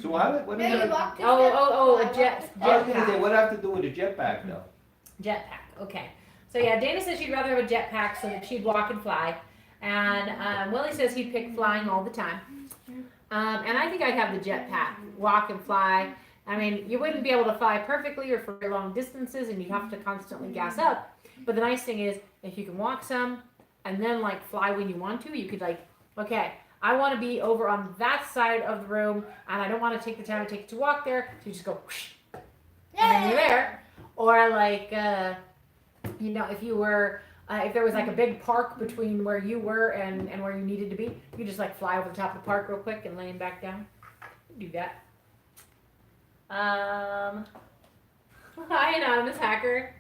S2: So what
S3: No,
S2: is
S3: you
S2: it?
S3: walk to
S1: Oh,
S3: step,
S1: a jet.
S2: I was gonna say,
S1: Jetpack.
S2: what do I have to do with a jetpack though?
S1: Jetpack. Okay. So yeah, Dana says she'd rather have a jetpack so that she'd walk and fly, and Willie says he'd pick flying all the time. And I think I'd have the jetpack, walk and fly. I mean, you wouldn't be able to fly perfectly or for very long distances, and you'd have to constantly gas up. But the nice thing is, if you can walk some and then like fly when you want to, you could like, okay, I want to be over on that side of the room, and I don't want to take the time it takes to walk there, so you just go, whoosh, and then you're there. Or like, if you were, if there was like a big park between where you were and where you needed to be, you just like fly over the top of the park real quick and land back down. Do that. Hi, anonymous hacker.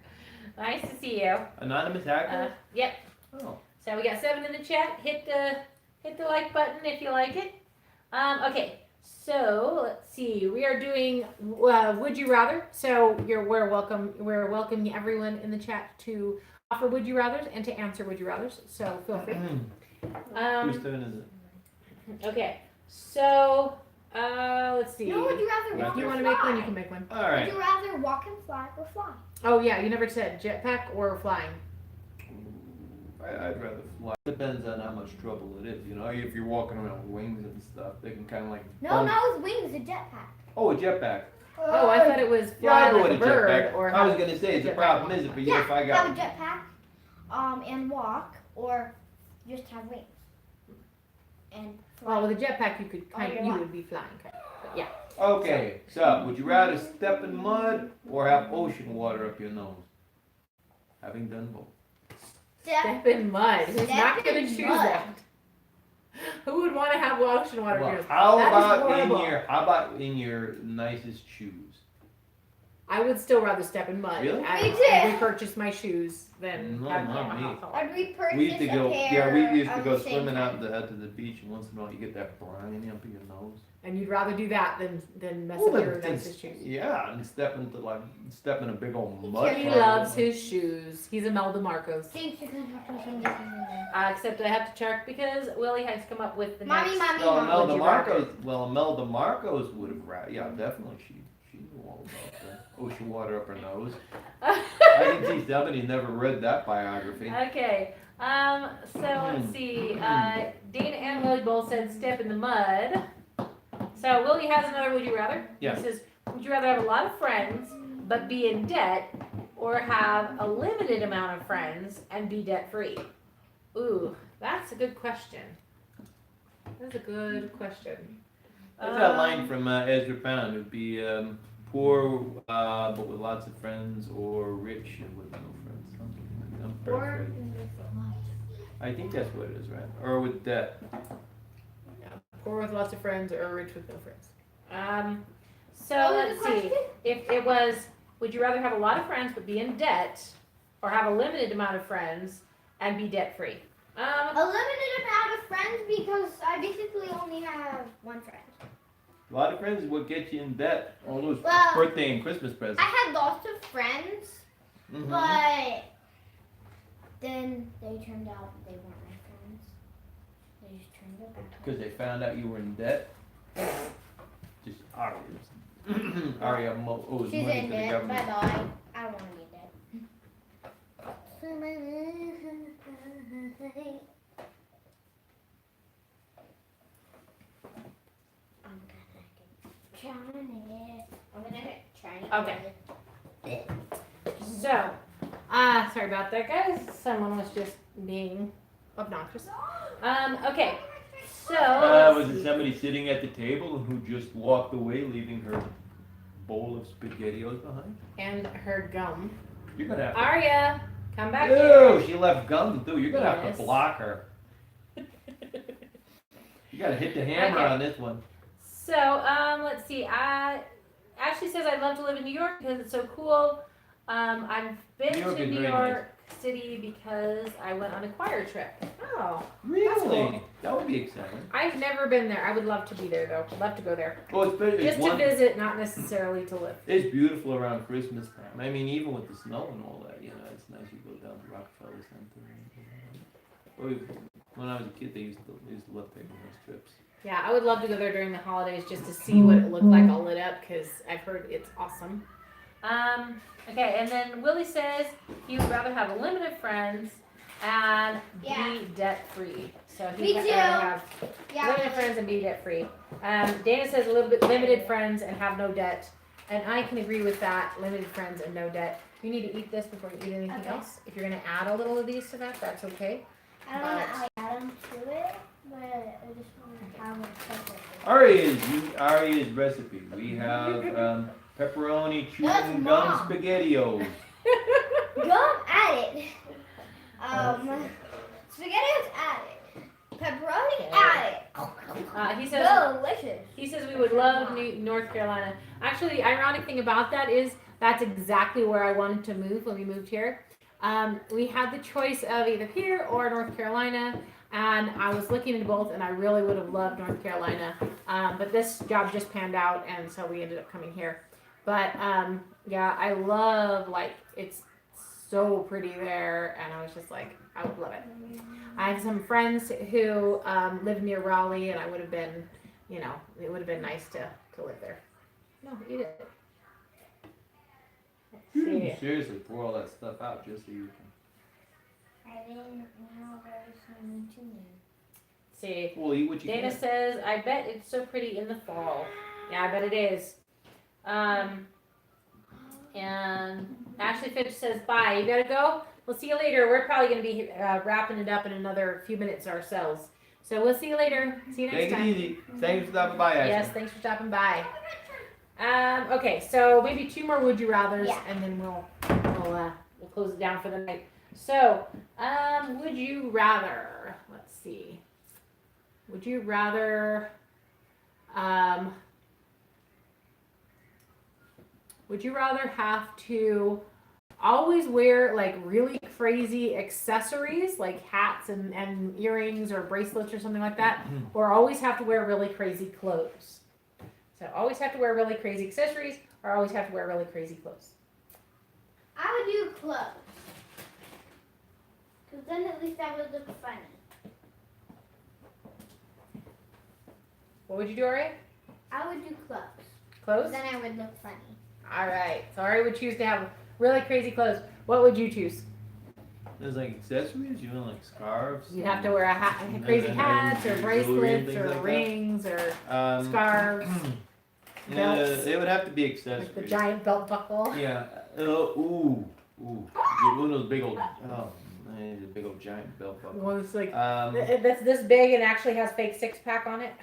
S1: Nice to see you.
S2: Anonymous hacker?
S1: Yep.
S2: Oh.
S1: So we got 7 in the chat. Hit the like button if you like it. Okay. So let's see. We are doing would you rather. So we're welcome. We're welcoming everyone in the chat to offer would you rather's and to answer would you rather's. So feel free.
S2: Whose turn is it?
S1: Okay. So let's see.
S3: No, would you rather
S2: Right.
S3: walk
S1: If you
S3: or
S1: want to
S3: fly?
S1: make one, you can make one.
S2: All right.
S3: Would you rather walk and fly or fly?
S1: Oh yeah, you never said jetpack or flying.
S2: I'd rather fly. Depends on how much trouble it is. You know, if you're walking around with wings and stuff, they can kind of like.
S3: No, not with wings, a jetpack.
S2: Oh, a jetpack.
S1: Oh, I thought it was
S2: Yeah, I
S1: fly
S2: go
S1: like
S2: with
S1: a
S2: a
S1: bird
S2: jetpack.
S1: or.
S2: I was gonna say the
S1: jetpack.
S2: problem is if
S3: Yeah,
S2: if I
S3: have a
S2: got.
S3: jetpack, and walk, or just have wings. And fly.
S1: Well, with a jetpack, you could
S3: yeah.
S1: you would be flying. But yeah.
S2: Okay, so would you rather step in mud or have ocean water up your nose? Having done both.
S1: Step in mud. Who's
S3: Step
S1: not going
S3: in
S1: to choose
S3: mud.
S1: that? Who would want to have ocean water?
S2: Well,
S1: Here's-
S2: how
S1: That is horrible.
S2: how about in your nicest shoes?
S1: I would still rather step in mud
S2: Really?
S1: and,
S3: Me too.
S1: and repurchase my shoes than
S2: No,
S1: have
S2: not
S1: my
S2: me.
S1: hot dog.
S3: I'd repurchase
S2: We used to
S3: a
S2: go,
S3: pair
S2: yeah, we used to
S3: of
S2: go
S3: the same
S2: swimming out
S3: kind.
S2: to the beach, and once in a while you get that brine up in your nose.
S1: And you'd rather do that than mess
S2: Well,
S1: up your
S2: then
S1: nicest shoes.
S2: Yeah, and step in a big old mud.
S1: He
S2: puddle.
S1: loves his shoes. He's a Mel DeMarcos.
S3: Thanks for coming up with something.
S1: Except I have to check because Willie has come up with the
S3: Mommy,
S1: next.
S3: mommy,
S2: Well,
S3: mommy.
S2: Mel
S1: Would you rather?
S2: DeMarcos. Well, Mel DeMarcos would have. Yeah, definitely. She knew all about the ocean water up her nose. I can see somebody never read that biography.
S1: Okay. So let's see. Dana and Willie both said step in the mud. So Willie has another would you rather?
S2: Yeah.
S1: He says, would you rather have a lot of friends but be in debt or have a limited amount of friends and be debt free? Ooh, that's a good question. That's a good question.
S2: That's that line from Ezra Pound. It would be poor but with lots of friends, or rich and with no friends. Something like that. I'm paraphrasing. I think that's what it is, right? Or with debt.
S1: Poor with lots of friends or rich with no friends. So
S3: What was
S1: let's
S3: the
S1: see.
S3: question?
S1: If it was, would you rather have a lot of friends but be in debt, or have a limited amount of friends and be debt free?
S3: A limited amount of friends because I basically only have one friend.
S2: A lot of friends would get you in debt. All those
S3: Well,
S2: birthday and Christmas presents.
S3: I had lots of friends,
S2: Mhm.
S3: but then they turned out they weren't my friends. They just turned out.
S2: Because they found out you were in debt. Just Aria. Aria owes
S3: She's
S2: money
S3: in
S2: to the
S3: debt. Bye
S2: government.
S3: bye. I don't want to be in debt. I'm gonna try it.
S1: Okay. So, sorry about that, guys. Someone was just being obnoxious. Okay. So,
S2: Was it somebody sitting at the table who just walked away, leaving her bowl of SpaghettiOs behind?
S1: and her gum.
S2: You're gonna have to.
S1: Aria, come back here.
S2: Ew, she left gum too. You're gonna have
S1: Yes.
S2: to block her. You gotta hit the hammer
S1: Okay.
S2: on this one.
S1: So, let's see. Ashley says I'd love to live in New York because it's so cool. I've been
S2: New York
S1: to
S2: is
S1: New
S2: very
S1: York City because I went on a choir trip. Oh,
S2: Really?
S1: cool.
S2: That would be exciting.
S1: I've never been there. I would love to be there though. Love to go there.
S2: Well, it's
S1: Just to visit, not necessarily to live.
S2: It's beautiful around Christmas time. I mean, even with the snow and all that, you know, it's nice. You go down to Rockefeller Center. When I was a kid, they used to love taking those trips.
S1: Yeah, I would love to go there during the holidays just to see what it looked like all lit up because I've heard it's awesome. Okay, and then Willie says he would rather have a limited friends and
S3: Yeah.
S1: be debt free. So
S3: Me
S1: he'd
S3: too.
S1: rather have
S3: Yeah.
S1: limited friends and be debt free. Dana says a little bit limited friends and have no debt. And I can agree with that. Limited friends and no debt. You need to eat this before you eat anything
S3: Okay.
S1: else. If you're going to add a little of these to that, that's okay.
S3: I don't want to add them to it, but I just want to have them separate.
S2: Aria's recipe. We have pepperoni chewing
S3: That's
S2: gum
S3: Mom.
S2: SpaghettiOs.
S3: Gum added. SpaghettiOs added. Pepperoni added.
S1: He says
S3: Delicious.
S1: He says we would love North Carolina. Actually, the ironic thing about that is that's exactly where I wanted to move when we moved here. We had the choice of either here or North Carolina, and I was looking into both, and I really would have loved North Carolina. But this job just panned out, and so we ended up coming here. But yeah, I love, like, it's so pretty there, and I was just like, I would love it. I have some friends who live near Raleigh, and I would have been, you know, it would have been nice to live there. No, eat it. Let's see.
S2: Seriously, pour all that stuff out just so you can.
S3: I didn't know there was something to me.
S1: See.
S2: Well, eat what you
S1: Dana
S2: can.
S1: says, I bet it's so pretty in the fall. Yeah, I bet it is. And Ashley Fitch says, bye. You gotta go? We'll see you later. We're probably gonna be wrapping it up in another few minutes ourselves. So we'll see you later. See you next
S2: Take it
S1: time.
S2: easy. Thanks for stopping by, Ashley.
S1: Yes, thanks for stopping by. Okay, so maybe 2 more would you rather's,
S3: Yeah.
S1: and then we'll close it down for the night. So, would you rather? Let's see. Would you rather? Would you rather have to always wear like really crazy accessories, like hats and earrings or bracelets or something like that, or always have to wear really crazy clothes? So always have to wear really crazy accessories, or always have to wear really crazy clothes.
S3: I would do clothes. Because then at least I would look funny.
S1: What would you do, Ari?
S3: I would do clothes.
S1: Clothes?
S3: Then I would look funny.
S1: All right. So Ari would choose to have really crazy clothes. What would you choose?
S2: There's like accessories. You want like scarves.
S1: You'd have to wear crazy hats or
S2: jewelry and
S1: bracelets
S2: things
S1: or
S2: like that.
S1: rings or
S2: Um,
S1: scarves.
S2: Yeah,
S1: belts.
S2: it would have to be accessories.
S1: Like the giant belt buckle.
S2: Yeah. Ooh. Get one of those big old. Oh, man, the big old giant belt buckle.
S1: One that's like
S2: Um.
S1: that's this big and actually has fake 6-pack on it.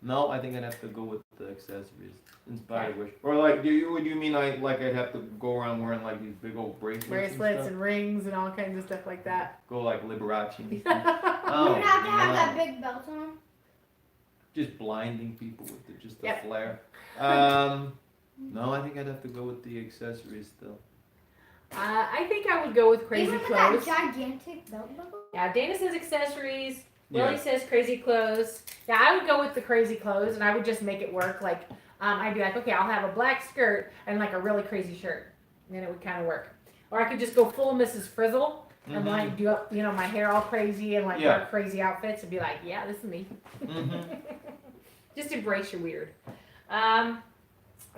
S2: No, I think I'd have to go with the accessories. Inspired wish. Or like, would you mean like I'd have to go around wearing like these big old bracelets?
S1: Bracelets
S2: and
S1: and rings and all kinds of stuff like that.
S2: go like Liberace and stuff.
S3: You would have to have
S2: no.
S3: that big belt on.
S2: Just blinding people with just the
S1: Yep.
S2: flair. No, I think I'd have to go with the accessories still.
S1: I think I would go with crazy
S3: Even with
S1: clothes.
S3: that gigantic belt buckle?
S1: Yeah, Dana says accessories.
S2: Yeah.
S1: Willie says crazy clothes. Yeah, I would go with the crazy clothes, and I would just make it work. Like, I'd be like, okay, I'll have a black skirt and like a really crazy shirt, and then it would kind of work. Or I could just go full Mrs. Frizzle and like do up, my hair all crazy and like
S2: Yeah.
S1: wear crazy outfits and be like, yeah, this is me. Just embrace your weird.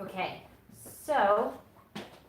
S1: Okay, so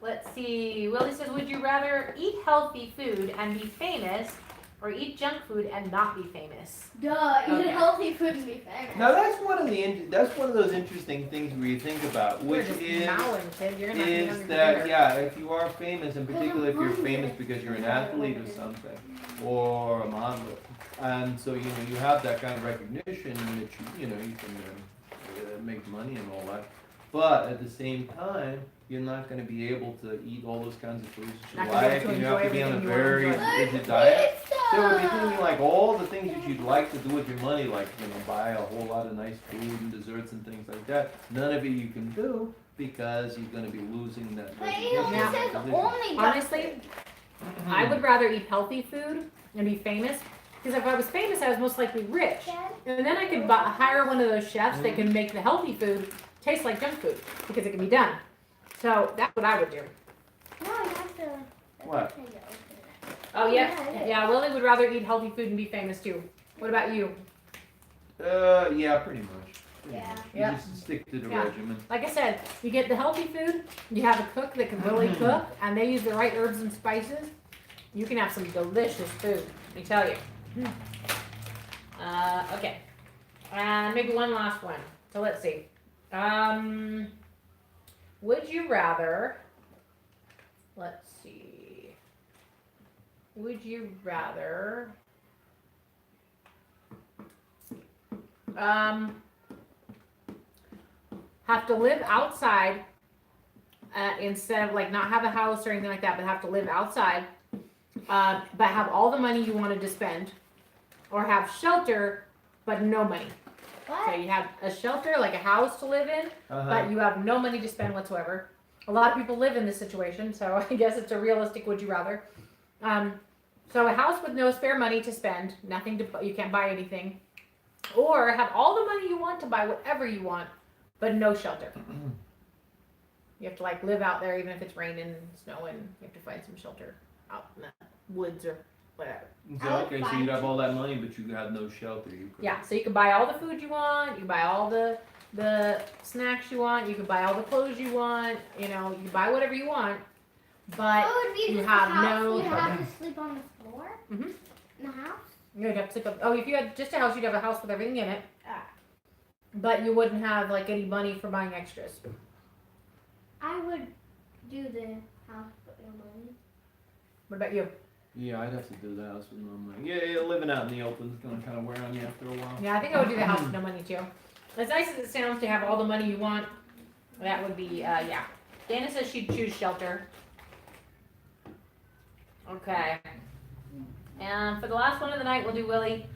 S1: let's see. Willie says, would you rather eat healthy food and be famous, or eat junk food and not be famous?
S3: Duh, eat
S1: Okay.
S3: healthy food and be famous.
S2: Now that's one of those interesting things where you think about,
S1: You're
S2: which
S1: just
S2: is
S1: mowing, kid. You're not young
S2: is
S1: for
S2: that
S1: dinner.
S2: yeah, if you are famous, and particularly if you're
S3: hungry.
S2: famous because you're an athlete or something, or a model, and so you have that kind of recognition that you can make money and all that, but at the same time you're not going to be able to eat all those kinds of foods that
S1: Not
S2: you
S1: gonna be able
S2: like,
S1: to
S2: and you have to be on a
S1: enjoy everything you
S2: very
S1: wanna enjoy.
S2: rigid diet.
S3: Pizza!
S2: So if you're thinking like all the things that you'd like to do with your money, like buy a whole lot of nice food and desserts and things like that, none of it you can do because you're going to be losing that.
S3: But
S2: recognition
S3: it only
S1: Yeah.
S3: says
S2: position.
S3: only junk
S1: Honestly,
S3: food.
S1: I would rather eat healthy food and be famous, because if I was famous, I was most likely rich. And then I could hire one of those chefs that can make the healthy food taste like junk food, because it can be done. So that's what I would do.
S3: No, you have to.
S2: What?
S1: Oh, yeah.
S3: Yeah,
S1: Yeah, Willie would rather eat healthy food and be famous too. What about you?
S2: Yeah, pretty much.
S3: Yeah.
S2: You
S1: Yeah.
S2: just stick to the
S1: Yeah.
S2: regimen.
S1: Like I said, you get the healthy food, you have a cook that can really cook, and they use the right herbs and spices. You can have some delicious food, let me tell you. Okay. And maybe one last one. So let's see. Would you rather, let's see. Would you rather, have to live outside instead of like not have a house or anything like that, but have to live outside, but have all the money you wanted to spend, or have shelter but no money? So
S3: What?
S1: you have a shelter, like a house to live in, but you have no money to spend whatsoever. A lot of people live in this situation, so I guess it's a realistic would you rather. So a house with no spare money to spend, nothing to, you can't buy anything, Or have all the money you want to buy whatever you want, but no shelter. You have to like live out there even if it's raining and snowing. You have to find some shelter out in the woods or whatever.
S2: So, okay, so you'd have all that money, but you have no shelter. You could.
S1: Yeah, so you can buy all the food you want. You can buy all the snacks you want. You can buy all the clothes you want. You know, you buy whatever you want, but you have no
S3: You have
S1: shelter.
S3: to sleep on the floor
S1: Mhm.
S3: in the house.
S1: You'd have to sleep up. Oh, if you had just a house, you'd have a house with everything in it.
S3: Ah.
S1: But you wouldn't have like any money for buying extras.
S3: I would do the house with no money.
S1: What about you?
S2: Yeah, I'd have to do the house with no money. Yeah, living out in the open is gonna kind of wear on you after a while.
S1: Yeah, I think I would do the house with no money too. As nice as it sounds to have all the money you want, that would be, yeah. Dana says she'd choose shelter. Okay. And for the last one of the night, we'll do Willie.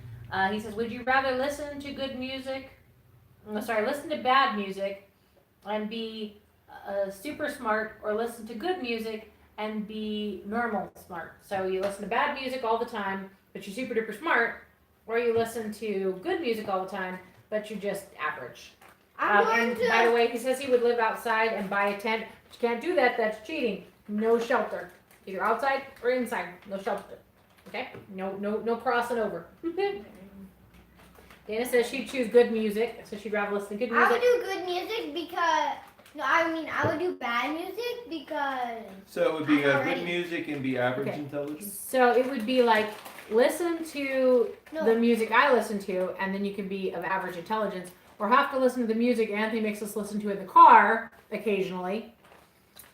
S1: He says, would you rather listen to good music, listen to bad music and be super smart, or listen to good music and be normal smart? So you listen to bad music all the time, but you're super duper smart, or you listen to good music all the time, but you're just average.
S3: I'm going
S1: And
S3: to.
S1: by the way, he says he would live outside and buy a tent. But you can't do that. That's cheating. No shelter, either outside or inside. No shelter. Okay? No crossing over. Dana says she'd choose good music, so she'd rather listen to good
S3: I
S1: music.
S3: would do good music because. No, I mean I would do bad music because.
S2: So it would be
S3: I'm
S2: good
S3: already-
S2: music and be average
S1: Okay.
S2: intelligence.
S1: So it would be like listen to
S3: No.
S1: the music I listen to, and then you can be of average intelligence, or have to listen to the music Anthony makes us listen to in the car occasionally,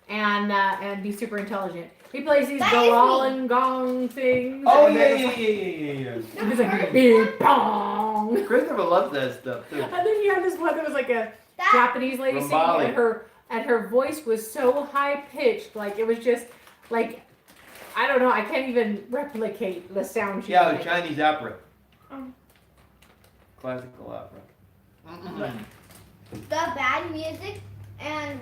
S1: and be super intelligent. He plays these
S3: That is me.
S1: Golan gong things.
S2: Oh
S1: and
S2: yeah,
S1: then
S2: yeah,
S1: it's
S2: yeah.
S1: like- He's like bing bong. And
S2: Christopher loves that stuff too.
S1: then you had this one that was like a
S3: That.
S1: Japanese lady
S2: From
S1: singing,
S2: Bali.
S1: and her voice was so high pitched, like it was just like, I don't know, I can't even replicate the sound she
S2: Yeah,
S1: made.
S2: the Chinese opera.
S3: Um.
S2: Classical opera.
S3: The bad music and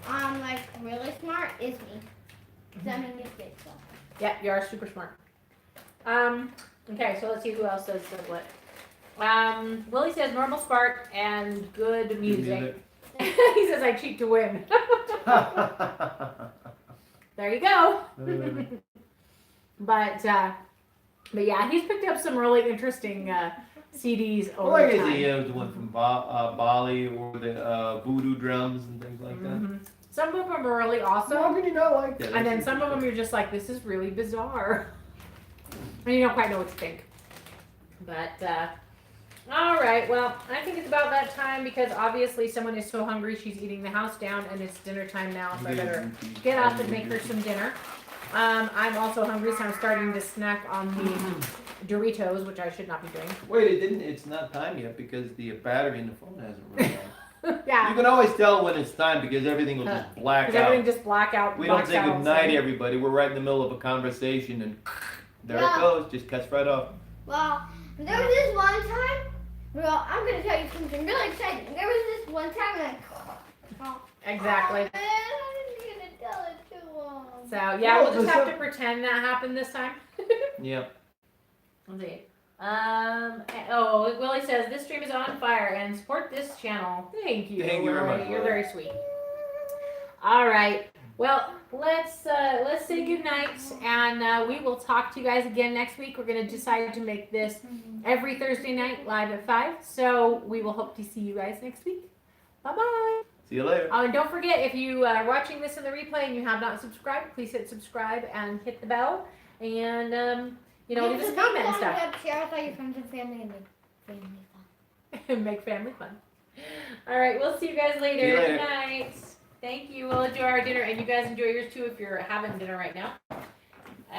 S3: like really smart is me. That means it's big stuff.
S1: Yeah, you are super smart. Okay, so let's see who else says what. Willie says normal smart and good music. He says I cheat to win. There you go. But yeah, he's picked up some really interesting CDs over
S2: Like
S1: time.
S2: the one from Bali, or the voodoo drums and things like that.
S1: Mhm. Some of them are really
S2: So
S1: awesome,
S2: how can you not like that?
S1: and then some of them you're just like, this is really bizarre, and you don't quite know what to think. But all right, well, I think it's about that time because obviously someone is so hungry she's eating the house down, and it's dinner time now, so I better get up and make her some dinner. I'm also hungry, so I'm starting to snack on the Doritos, which I should not be doing.
S2: Wait, it's not time yet because the battery in the phone hasn't run out.
S1: Yeah,
S2: You can always tell when it's time because everything will just black
S1: because everything
S2: out.
S1: just black out.
S2: We don't
S1: blacks
S2: say
S1: out all
S2: good
S1: of a
S2: night,
S1: sudden.
S2: everybody. We're right in the middle of a conversation, and there
S3: Yeah.
S2: it goes. Just cuts right off.
S3: Well, there was this one time. Well, I'm gonna tell you something really exciting. There was this one time like.
S1: Exactly.
S3: Oh, man, I didn't get to tell it to him.
S1: So yeah,
S2: Well,
S1: we'll just
S2: the
S1: have
S2: sub-
S1: to pretend that happened this time.
S2: Yep.
S1: Let's see. Oh, Willie says this stream is on fire and support this channel. Thank you.
S2: Thank you very
S1: Willie.
S2: much,
S1: You're
S2: Willie.
S1: very sweet. All right. Well, let's say goodnight, and we will talk to you guys again next week. We're gonna decide to make this every Thursday night live at 5. So we will hope to see you guys next week. Bye bye.
S2: See you later.
S1: Oh, and don't forget, if you are watching this in the replay and you have not subscribed, please hit subscribe and hit the bell, and leave us a comment and stuff.
S3: Share with all your friends and family and make family fun.
S1: And make family fun. All right, we'll see you guys later.
S2: See you later.
S1: Good night. Thank you. We'll enjoy our dinner, and you guys enjoy yours too if you're having dinner right now.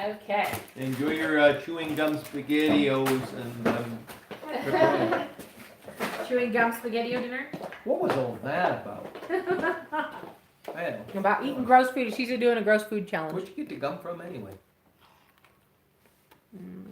S1: Okay.
S2: Enjoy your chewing gum spaghettios and.
S1: Chewing gum spaghetti dinner.
S2: What was all that about? I don't know.
S1: About eating gross food. She's doing a gross food challenge.
S2: Where'd you get the gum from anyway?
S1: Mm.